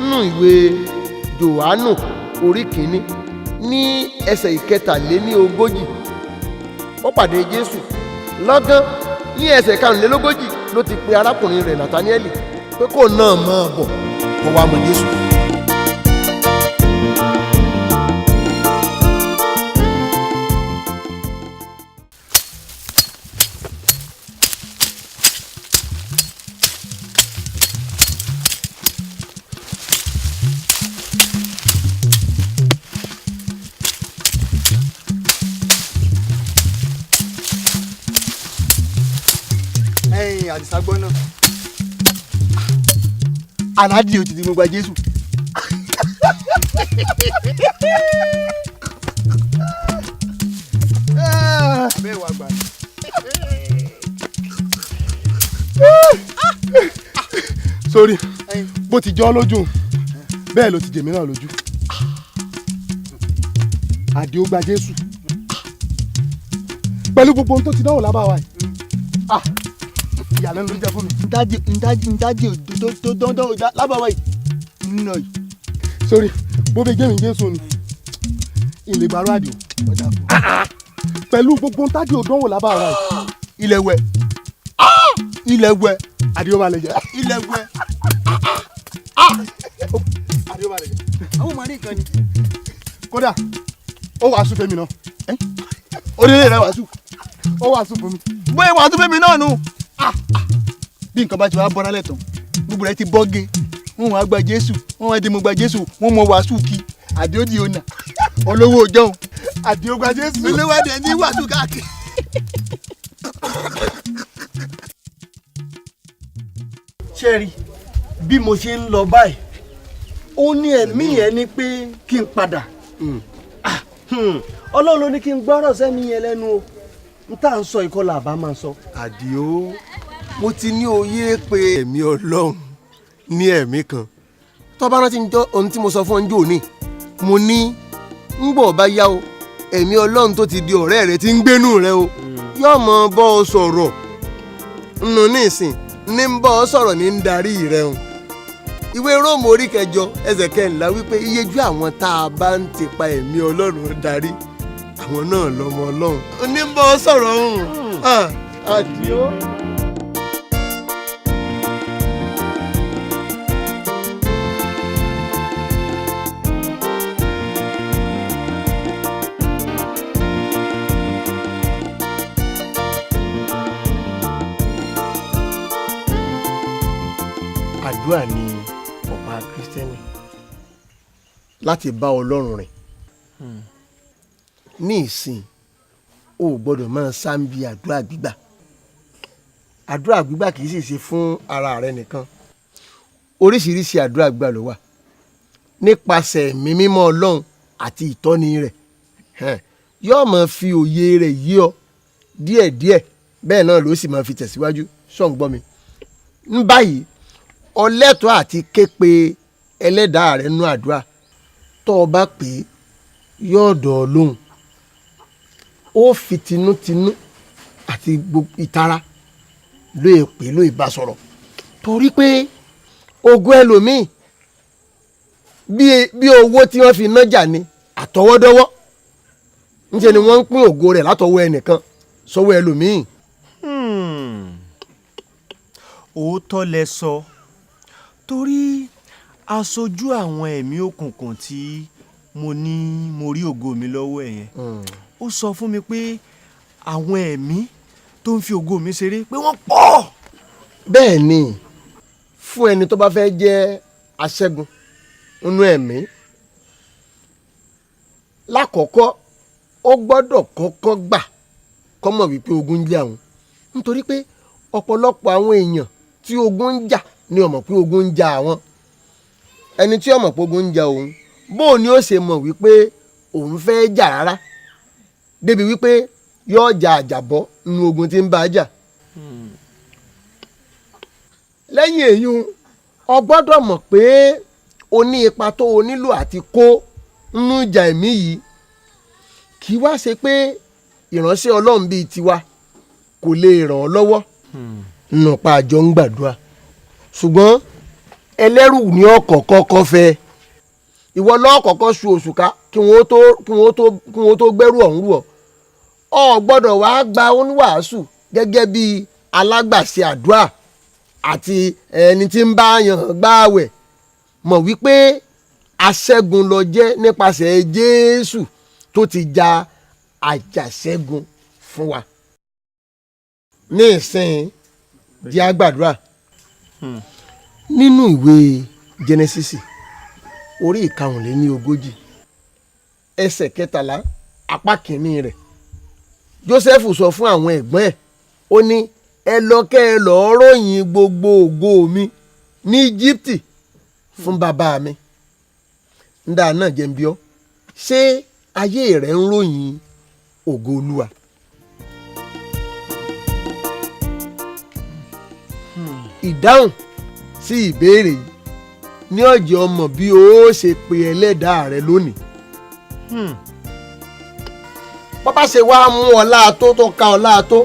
nínú ìwé Jòhánù orí kìíní ní ẹsẹ̀ 43 ó pàdé Jésù lọ́gán ní ẹsẹ̀ 45 ló ti pe arákùnrin rẹ̀ Nàtáníẹ́lì pé kó náà máa bọ̀ kó wá mọ Jésù. Àdìsá gbọ́ náà aládìí ò ti di mo gba Jésù. bẹ́ẹ̀ wá gbà. sórí bó ti jọ́ lójú bẹ́ẹ̀ ló ti jèmí náà lójú. àdìó gba Jésù pẹ̀lú gbogbo ohun tó ti dánwò lábàá wa yìí. ìyàlẹ́nu ló jẹ́ fún mi. ntájì tó dánwò lábàá wa yìí nínú yìí. sórí bó bẹ jẹ́ mi Jésù ni ilé gbàrú àdìó pẹ̀lú gbogbo ntájì òdánwò lábàá wa yìí. ilẹ̀ wẹ̀ àdìó balẹ̀ jẹ́. ilẹ̀ wẹ̀ àdìó balẹ̀ jẹ́. àwọn ọmọ ní nǹkan ni. kódà ó wàásù fẹ́mi náà. onílé rẹ̀ wàásù ó wàásù fún mi. bóyá wàásù fẹ́mi náà nù. bí nǹkan bá ti wá bọ́ra lẹ́tàn gbogbo rẹ̀ ti bọ́gé wọ́n wá gba Jésù wọ́n wá dé mo gba Jésù wọ́n mọ wàásù kí àdìó di ọ̀nà olówó ọjọ́ àdìó gba Jésù olówó adìẹ ní wàásù káàkiri. ṣẹ́ẹ̀rì bí mo ṣe ń lọ báyìí ó ní ẹ̀mí yẹn ni pé kí n padà Ọlọ́run ló ní kí n gbọ́rọ̀ sẹ́mi yẹn lẹ́nu o n tá à ń sọ ìkọlà àbá máa sọ. àdìó mo ti ní òye pé ẹ̀mí Ọlọ́run ní ẹ̀mí kan tó bá rántí ohun tí mo sọ fún ọjọ́ òní mo ní ń bọ̀ bá yá o ẹ̀mí Ọlọ́run tó ti di ọ̀rẹ́ rẹ ti ń gbénú rẹ o yóò mọ bọ́ ọ sọ̀rọ̀ nù ní ìsìn ní ń bọ́ ọ sọ̀rọ̀ ní ń darí rẹ o ìwé Róòmù orí 9 ẹsẹ̀ 14 wípé iyejú àwọn tá a bá ń tipa ẹ̀mí Ọlọ́run darí àwọn náà lọ́mọ Ọlọ́run ní ń bọ́ ọ sọ̀rọ̀ ọ̀hún àdìó. àdúrà ni ọ̀pá Kristẹni láti bá Ọlọ́run rìn ní ìsìn o gbọ́dọ̀ máa sáńbí àdúrà gbígbà kì í sì ṣe fún ara rẹ nìkan oríṣiríṣi àdúrà gbà ló wà nípasẹ̀ ẹ̀mí mímọ́ Ọlọ́run àti ìtọ́ni rẹ̀ yóò máa fi òye rẹ̀ yí ọ díẹ̀díẹ̀ bẹ́ẹ̀ náà ló sì máa fi tẹ̀síwájú ṣọ̀ǹgbọ́n mi. ní báyìí ọlẹ́tọ̀ àti képe ẹlẹ́dàá rẹ̀ nú àdúrà tó o bá pè é yóò dọ̀ ọ́ lóhùn ó fi tinútinú àti ìtara lóye pé lóye bá sọ̀rọ̀ torí pé ogún ẹlòmíì bí owó tí wọ́n fi nájà ni àtọwọ́dọ́wọ́ níṣẹ́ ni wọ́n ń pín ògo rẹ̀ látọwọ́ ẹnìkan sọ́wọ́ ẹlòmíì. òótọ́ lẹ sọ torí aṣojú àwọn ẹ̀mí òkùnkùn tí mo rí ògo mi lọ́wọ́ ẹ̀ yẹn ó sọ fún mi pé àwọn ẹ̀mí tó ń fi ògo mi ṣeré pé wọ́n pọ̀. bẹ́ẹ̀ ni fún ẹni tó bá fẹ́ jẹ́ aṣẹ́gun nínú ẹ̀mí lákọ̀ọ́kọ́ ó gbọ́dọ̀ kọ́kọ́ gbà kọ́mọ̀ wípé ogun ń jà òun nítorí pé ọ̀pọ̀lọpọ̀ àwọn èèyàn tí ogun ń jà ni ó mọ̀ pé ogun ń jà àwọn ẹni tí ó mọ̀ pé ogun ń jà òun bóò ni ó ṣe mọ̀ wípé òun fẹ́ jà rárá débi wípé yóò jà àjàbọ́ nínú ogun tí ń bá a jà. lẹ́yìn èyí o gbọ́dọ̀ mọ̀ pé o ní ipa tó o nílò àti kó nínú ìjà ẹ̀mí yìí kì í wá ṣe pé ìránṣẹ́ Ọlọ́run bíi tiwa kò lè ràn ọ́ lọ́wọ́ nípa àjọ ń gbàdúrà ṣùgbọ́n ẹlẹ́rù ní ọkọ̀ kọ́kọ́ fẹ́ ìwọ lọ́kọ̀ọ́kọ́ su òṣùká kí wọ́n tó gbẹ́rù ọ̀hún rù ọ́ gbọ́dọ̀ wá gba oníwàásù gẹ́gẹ́ bí alágbàṣe àdúrà àti ẹni tí ń bá yàn gbààwẹ̀ mọ̀ wípé aṣẹ́gun ló jẹ́ nípasẹ̀ Jésù tó ti ja àjàṣẹ́gun fún wa ní ìsìn di àgbàdúrà nínú ìwé Jẹ́nẹ́sísì orí 41 ẹsẹ̀ 13 apá kìíní rẹ̀ Jósẹ́fù sọ fún àwọn ẹ̀gbọ́n ẹ̀ ó ní ẹ lọ kẹ́ ẹ lọ́ọ́ ròyìn gbogbo ògo mi ní Íjíbítì fún bàbá mi ndà náà jẹ́ ń bí ọ́ ṣé ayé rẹ̀ ń ròyìn ògo Olúwa. ìdáhùn sí ìbéèrè yìí ní ọjọ́ ọmọ bí ó ṣe pe ẹlẹ́dàá rẹ lónìí. bọ́bá ṣe wá mú ọlá tó ka ọlá tó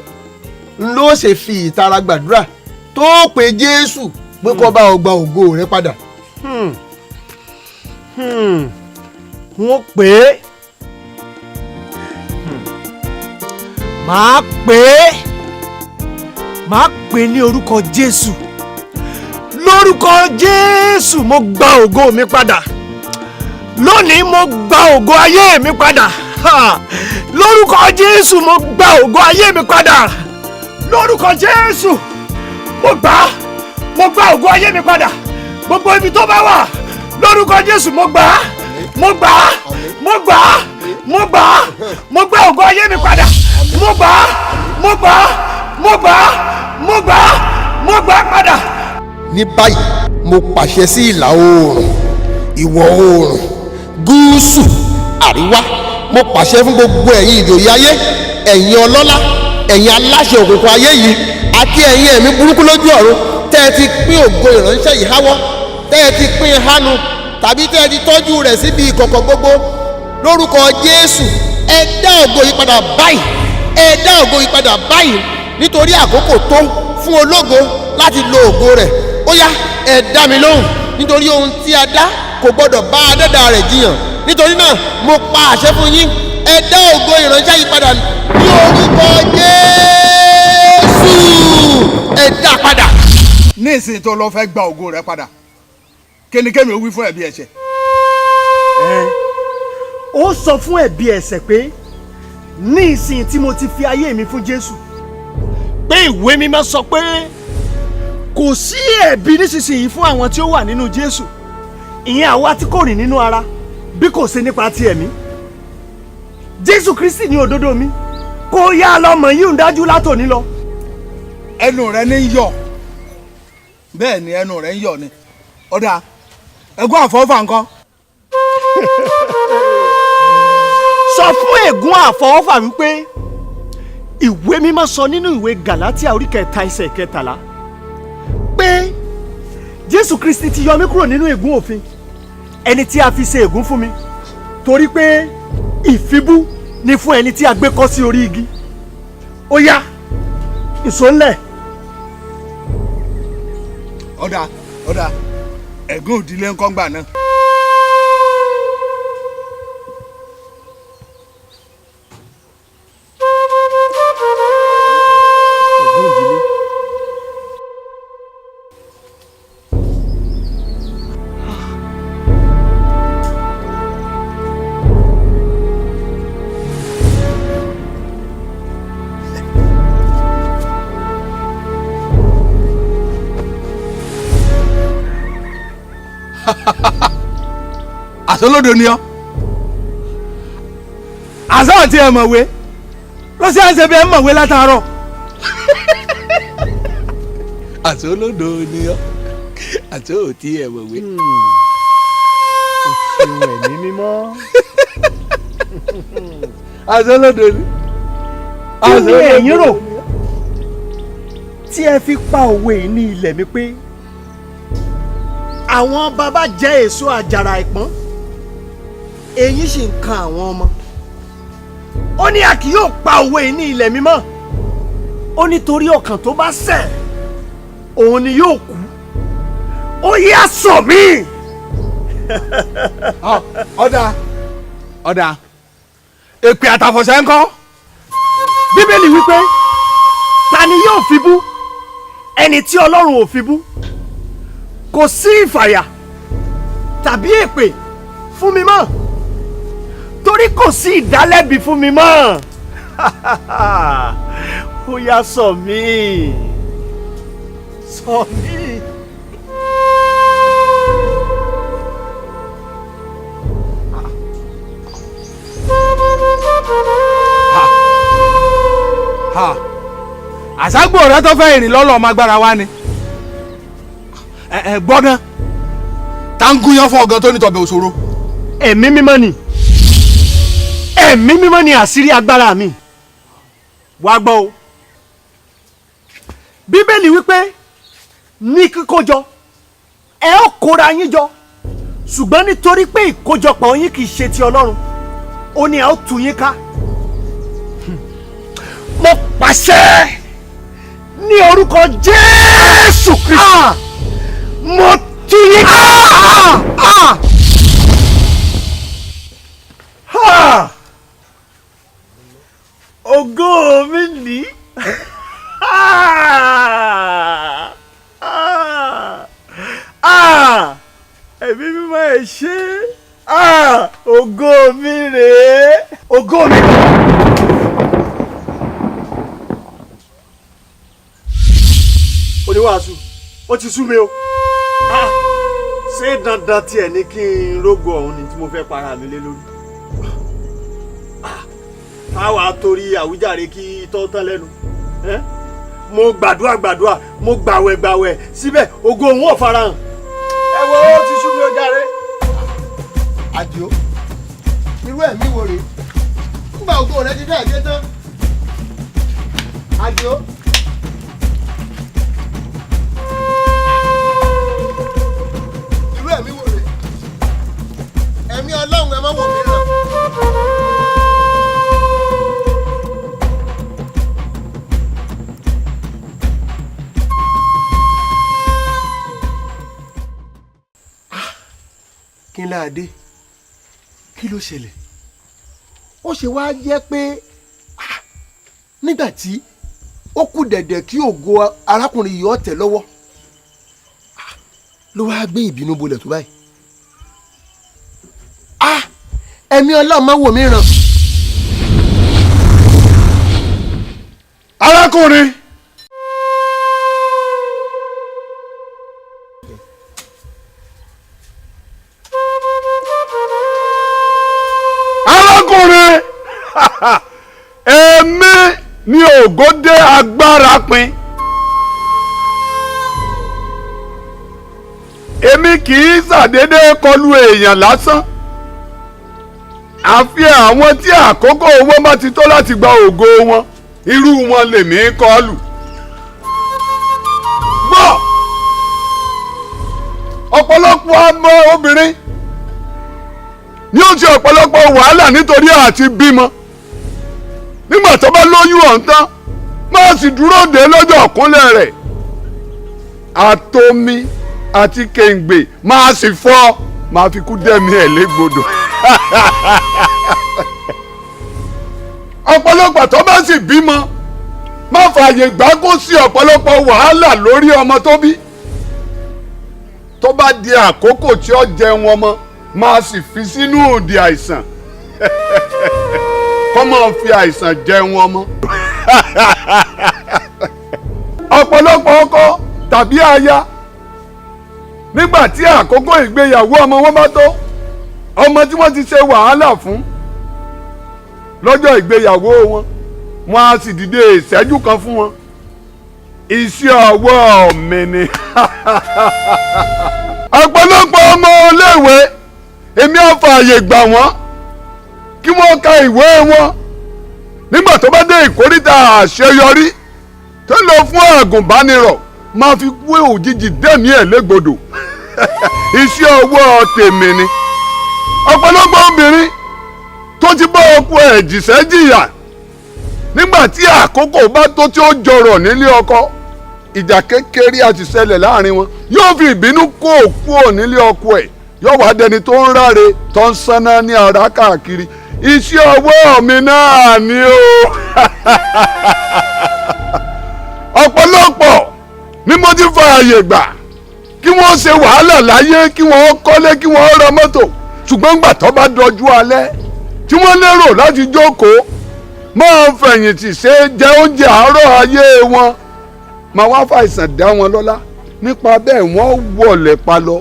ló ṣe fi ìtara gbàdúrà tó pe Jésù pé kó bá ọ gba ògo rẹ padà. wọ́n pè é máa pè é ní orúkọ Jésù lórúkọ Jésù mo gba ògo mi padà lónìí mo gba ògo ayé mi padà lórúkọ Jésù mo gba ògo ayé mi padà lórúkọ Jésù mo gba ògo ayé mi padà gbogbo ibi tó bá wà lórúkọ Jésù mo gbà ògo ayé mi padà mo gbà padà. ní báyìí mo pàṣẹ sí ìlà oòrùn ìwọ̀ oòrùn gúúsù àríwá mo pàṣẹ fún gbogbo ẹ̀yin ìjòyè ayé ẹ̀yin ọlọ́lá ẹ̀yin aláṣẹ òkùnkùn ayé yìí àti ẹ̀yin ẹ̀mí burúkú lójú ọ̀run tẹ́ ẹ ti pín ògo ìránṣẹ́ yìí háwọ́ tẹ́ ẹ ti pín hánu tàbí tẹ́ ẹ ti tọ́jú rẹ̀ síbi ìkọ̀kọ̀ gbogbo lórúkọ Jésù ẹ dá ògo yìí padà báyìí nítorí àkókò tó fún ológo láti lo ògo rẹ̀ ó yá ẹ dá mi lóhùn nítorí ohun tí a dá kò gbọdọ̀ bá adẹ́dàá rẹ̀ jiyàn nítorí náà mo pa àṣẹ fún yín ẹ dá ògo ìránṣẹ́ yìí padà ní orúkọ Jésù ẹ dá padà. ní ìsìn tó lọ fẹ́ gba ògo rẹ padà kénikẹ́ni ó wí fún ẹ̀bi ẹ̀ṣẹ̀. ó sọ fún ẹ̀bi ẹ̀ṣẹ̀ pé ní ìsìn tí mo ti fi ayé mi fún Jésù pé ìwé mímọ́ sọ pé kò sí ẹ̀bi nísinsìnyí fún àwọn tí ó wà nínú Jésù ìyẹn àwa tí kò rìn nínú ara bí kò ṣe nípa ti ẹ̀mí. Jésù Kristi ni òdodo mi kó yá lọ́mọ yìí ń dájú látòní lọ. ẹnu rẹ ní yọ bẹ́ẹ̀ ni ẹnu rẹ ń yọ ni ọ̀dà ègún àfọwọ́fà nǹkan. sọ fún ègún àfọwọ́fà wípé ìwé mímọ́ sọ nínú ìwé Gàlátíà orí 3 ẹsẹ̀ 13 pé Jésù Kristi ti yọ mí kúrò nínú ègún òfin ẹni tí a fi ṣe ègún fún mi torí pé ìfibú ni fún ẹni tí a gbé kọ́ sí orí igi ó yá ìsọ̀nlẹ̀. ọ̀dà ẹ̀gún òdìlé ńkọ́ gbà náà. àsọlódò ni ọ́ àṣà àti ẹ̀ mọ̀wé ló ṣe à ń ṣe bí ẹ̀ mọ̀wé látàárọ̀. àsọlódò ni ọ́ àṣà òtí ẹ̀ mọ̀wé. òṣèlú ẹ̀mí mímọ́. àsọlódò ni. kí ni ẹ̀yin rò tí ẹ fi pa òwe yìí ní ilẹ̀ mi pé àwọn baba jẹ èso àjàrà ìpọ́n èyí sì ń kan àwọn ọmọ ó ní a kì yóò pa òwe yìí ní ilẹ̀ mímọ́ ó nítorí ọkàn tó bá ṣẹ̀ òun ni yóò kú ó yá sọ mí. ọ̀dà èpè àtàfọ̀ṣẹ́ ńkọ́. bíbélì wípé ta ni yóò fi bú ẹni tí Ọlọ́run ò fi bú kò sí ìfàyà tàbí èpè fún mi mọ́ torí kò sí ìdálẹ́bi fún mi mọ́. ó yá sọ mí sọ mí. àṣàgbò rẹ tó fẹ́ ìrìn lọ́lọ́ ọmọ agbára wa ni gbọ́dọ̀ tá ń gúnyán fún ọgán tó ní tọ̀bẹ̀ òṣòro. ẹ̀mí mímọ́ ni ẹ̀mí mímọ́ ni àṣírí agbára mi wá gbọ́ o bíbélì wípé ní kíkójọ ẹ ó kóra yín jọ ṣùgbọ́n nítorí pé ìkójọpọ̀ yín kì í ṣe ti Ọlọ́run ó ní ẹ ó tú yín ká mo pàṣẹ ní orúkọ Jésù Kristi mo tú yín ká. ògo mi ní ẹ̀mí mímọ́ ẹ̀ ṣe ògo mi rèé ògo mi. oníwàásù ó ti sú mi o ṣé dandan tiẹ̀ ní kí n rógo ọ̀hún ni tí mo fẹ́ para mi lé lórí táwa torí àwíjàre kí tọ́ tán lẹ́nu mo gbàdúrà mo gbàwẹ̀ síbẹ̀ ògo òun ò farahàn ẹ wo ó ti sú mi ó jàre. Àdìó irú ẹ̀mí wo rèé nígbà ògo rẹ ti fẹ́ẹ̀ dé tán Àdìó. irú ẹ̀mí wo rèé ẹ̀mí Ọlọ́run ẹ má wò mí ràn. kí n láàdé kí ló ṣẹlẹ̀ ó ṣe wá jẹ́ pé nígbà tí ó kù dẹ̀dẹ̀ kí ògo arákùnrin yìí ọ̀tẹ̀ lọ́wọ́ ló wá gbé ìbínú bolẹ̀ tó báyìí ẹ̀mí Ọlọ́run má wò mí ràn. arákùnrin. arákùnrin èmi ni ògòdè agbára pin èmi kì í ṣàdédé kọlu èèyàn lásán àfi àwọn tí àkókò owó bá ti tó láti gba ògo wọn irú wọn lèmi kọlù. gbọ́ ọ̀pọ̀lọpọ̀ ọmọ obìnrin ni ó ṣe ọ̀pọ̀lọpọ̀ wàhálà nítorí àti bímọ nígbà tó bá lóyún ọ̀hún tán máa sì dúró dé lọ́jọ́ ọ̀kúnlẹ̀ rẹ̀ àtomi àti kèǹgbè máa sì fọ́ máa fi kú dẹ́mi ẹ̀ légbodò. ọ̀pọ̀lọpọ̀ tó bá sì bímọ má fààyè gbà kó sí ọ̀pọ̀lọpọ̀ wàhálà lórí ọmọ tó bí tó bá di àkókò tí ó jẹun ọmọ máa sì fi sínú òdì àìsàn kó máa fi àìsàn jẹun ọmọ. ọ̀pọ̀lọpọ̀ ọkọ tàbí aya nígbà tí àkókò ìgbéyàwó ọmọ wọn bá tó ọmọ tí wọ́n ti ṣe wàhálà fún lọ́jọ́ ìgbéyàwó wọn wọ́n á sì dìde ìṣẹ́jú kan fún wọn iṣẹ́ ọwọ́ mi ni. ọ̀pọ̀lọpọ̀ ọmọ iléèwé èmi á fààyè gbà wọ́n kí wọ́n ka ìwé wọn nígbà tó bá dé ìkórìtà àṣeyọrí tó lọ fún àgùnbánirọ̀ máa fi kú òjijì dẹ́mi ẹ̀ légbodò iṣẹ́ ọwọ́ tèmi ni. ọ̀pọ̀lọpọ̀ obìnrin tó ti bá ọkọ ẹ̀ jìṣẹ́ jìyà nígbà tí àkókò bá tó tí ó jọrọ̀ nílé ọkọ ìjà kékeré àti ṣẹlẹ̀ láàrin wọn yóò fi ìbínú kó òkú ò nílé ọkọ ẹ̀ yóò wá dẹni tó ń ráre tó ń sáná ní ara káàkiri iṣẹ́ ọwọ́ mi náà ni o. ọ̀pọ̀lọpọ̀ ni mo ti fààyè gbà kí wọ́n ṣe wàhálà láyé kí wọ́n kọ́lé kí wọ́n ra mọ́tò ṣùgbọ́n gbà tó bá dọjú alẹ́ tí wọ́n lérò láti jókòó máa ń fẹ̀yìntì ṣe jẹ oúnjẹ àárọ̀ ayé wọn máa wá fàìsàn dá wọn lọ́lá nípa bẹ́ẹ̀ wọ́n wọlé pa lọ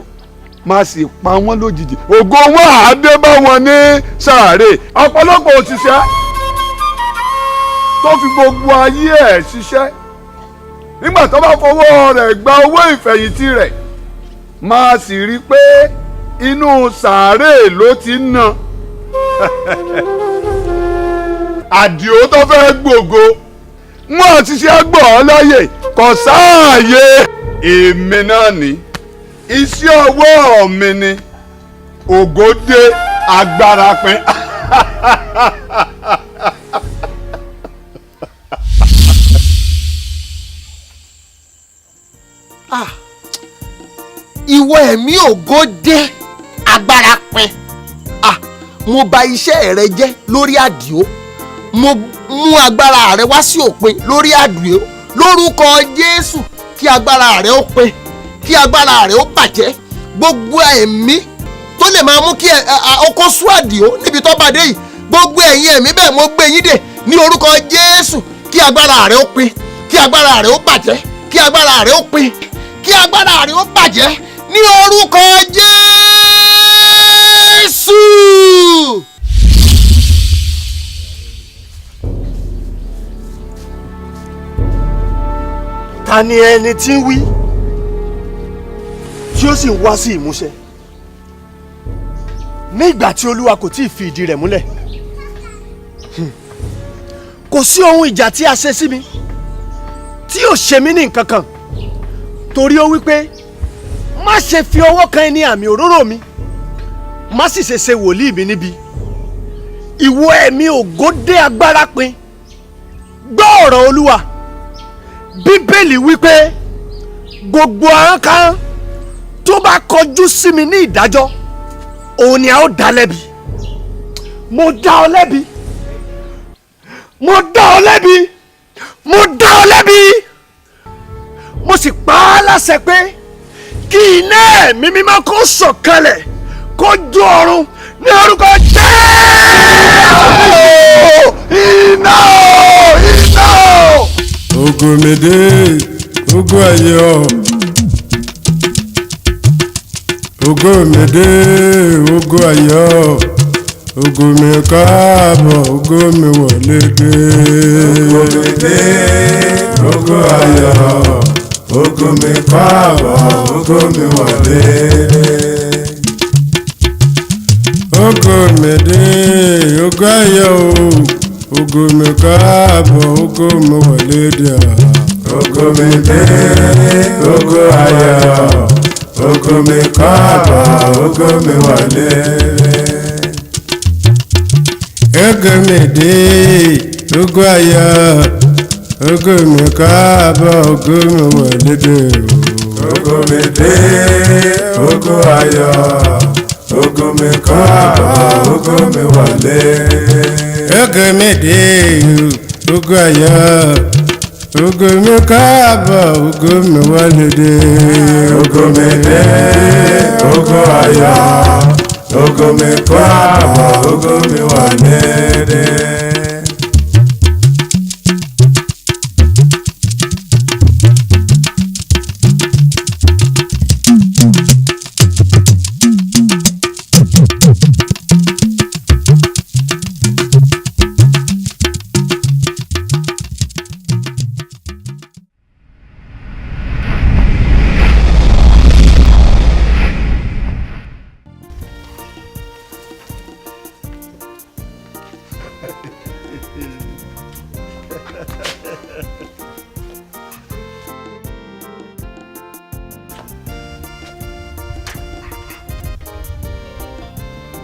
máa sì pa wọ́n lójijì ògo wọn àádé bá wọn ní sàárè. ọ̀pọ̀lọpọ̀ òṣìṣẹ́ tó fi gbogbo ayé ẹ̀ ṣiṣẹ́ nígbà tó bá fọwọ́ rẹ̀ gba owó ìfẹ̀yìntì rẹ̀ máa sì rí i pé inú sàárè ló ti ń ná. àdìó tó fẹ́ gbògo wọn àti ṣe gbọ́ ọ láyè kò sáàyè èmi náà ní iṣẹ́ ọwọ́ mi ni ògo dé agbára pín. ìwọ ẹ̀mí ògo dé agbára pin mo bà iṣẹ́ rẹ jẹ́ lórí àdìó mo mú agbára rẹ wá sí òpin lórí àdìó lórúkọ Jésù kí agbára rẹ ó pin kí agbára rẹ ó bàjẹ́ gbogbo ẹ̀mí tó lè máa mú kí ọkọ sún àdìó níbi tó bá dé yìí gbogbo ẹ̀yin ẹ̀mí bẹ́ẹ̀ mo gbé yín dè ní orúkọ Jésù kí agbára rẹ ó pin kí agbára rẹ ó bàjẹ́ kí agbára rẹ ó pin kí agbára rẹ ó bàjẹ́ ní orúkọ Jésù. ta ni ẹni tí ń wí tí ó sì ń wá sí ìmúṣẹ ní ìgbà tí Olúwa kò tí ì fi ìdí rẹ̀ múlẹ̀ kò sí ohun ìjà tí a ṣe sí mi tí yóò ṣe mí ní nǹkan kan torí ó wí pé má ṣe fi ọwọ́ kan ẹni àmì òróró mi má sì ṣe ṣe wòlíì mi níbi ìwọ ẹ̀mí ògo dé agbára pin gbọ́ ọ̀rọ̀ Olúwa Bíbélì wípé gbogbo àránkárán tó bá kọjú sí mi ní ìdájọ́ òun ni a ó dá lẹ́bi mo dá ọ lẹ́bi mo dá ọ lẹ́bi mo dá ọ lẹ́bi mo sì pa á láṣẹ pé kí iná ẹ̀mí mímọ́ kó sọ̀kalẹ̀ kó jó ọ̀run ní orúkọ Jésù. iná iná. Ògòmèdè ògo ayọ̀ Ògòmèdè ògo ayọ̀ Ògòmè káàbọ̀ Ògòmè wọlé dé. Ògòmèdè ògo ayọ̀ ògo mi káàbọ̀ ògo mi wọlé. Ògo mi dé ògo ayọ̀ ògo mi káàbọ̀ ògo mi wọlé dé. Ògo mi dé ògo ayọ̀ ògo mi káàbọ̀ ògo mi wọlé. Ògo mi dé ògo ayọ̀ ògo mi káàbọ̀ ògo mi wọlé dé. Ògo mi dé ògo ayọ̀ ògo mi káàbọ̀ ògo mi wọlé. Ògo mi dé ògo ayọ̀ ògo mi káàbọ̀ ògo mi wọlé dé. Ògo mi dé ògo ayọ̀ ògo mi káàbọ̀ ògo mi wọlé dé.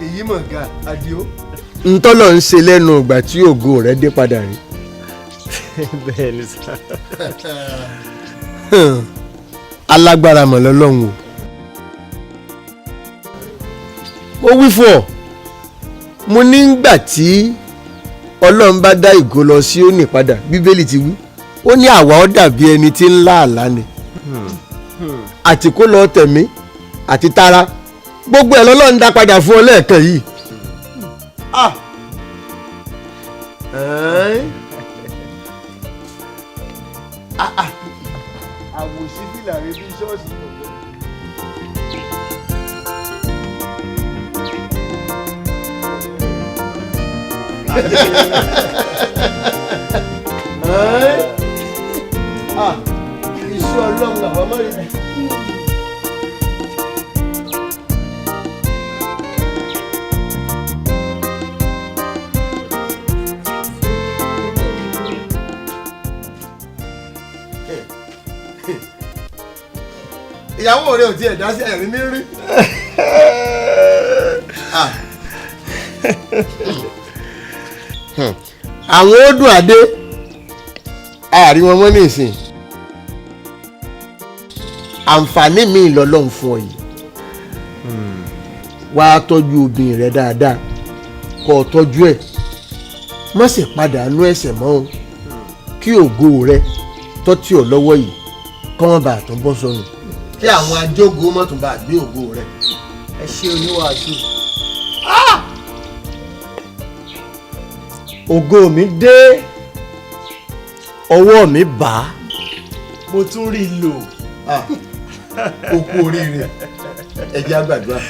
èyí mọ̀ ga Àdìó. ntọ́lọ̀ ń ṣe lẹ́nu ìgbà tí ògo rẹ̀ dé padà rí. bẹ́ẹ̀ ni sá. alágbára mọ̀ lọ́lọ́run o. mo wí fún ọ mo ní gbà tí ọlọ́run bá dá ìgò lọ sí òní padà bíbélì ti wí ó ní àwa ó dàbí ẹni tí ń lá àlá ni àti kó lọ tẹ̀mí àti tara gbogbo ẹ̀ lọ́lọ́run dá padà fún ọ lẹ́ẹ̀kan yìí. àwòsí fìlà rẹ bí ṣọ́ọ̀ṣì kò lọ. iṣẹ́ ọlọ́run làwọn mọ̀ rí. ìyàwó rẹ ò tiẹ̀ dá sí ẹ̀rín ní rí. àwọn ó dùn adé àárí wọn mọ́ nísìn àǹfààní mi lọ́lọ́run fún ọ yìí wá tọ́jú obìnrin rẹ dáadáa kó o tọ́jú ẹ̀ má sì pàdánù ẹ̀ṣẹ̀ mọ́ o kí ògo rẹ tọ́tí ọ lọ́wọ́ yìí kọ́ wọn bá àtún bọ́ sọnù kí àwọn ajógo má tún bá gbé ògo rẹ. ẹ ṣe oníwàásù. ògo mi dé ọwọ́ mi bá mo tún rí i lò ó kú oríire ẹ jẹ́ á gbàdúrà.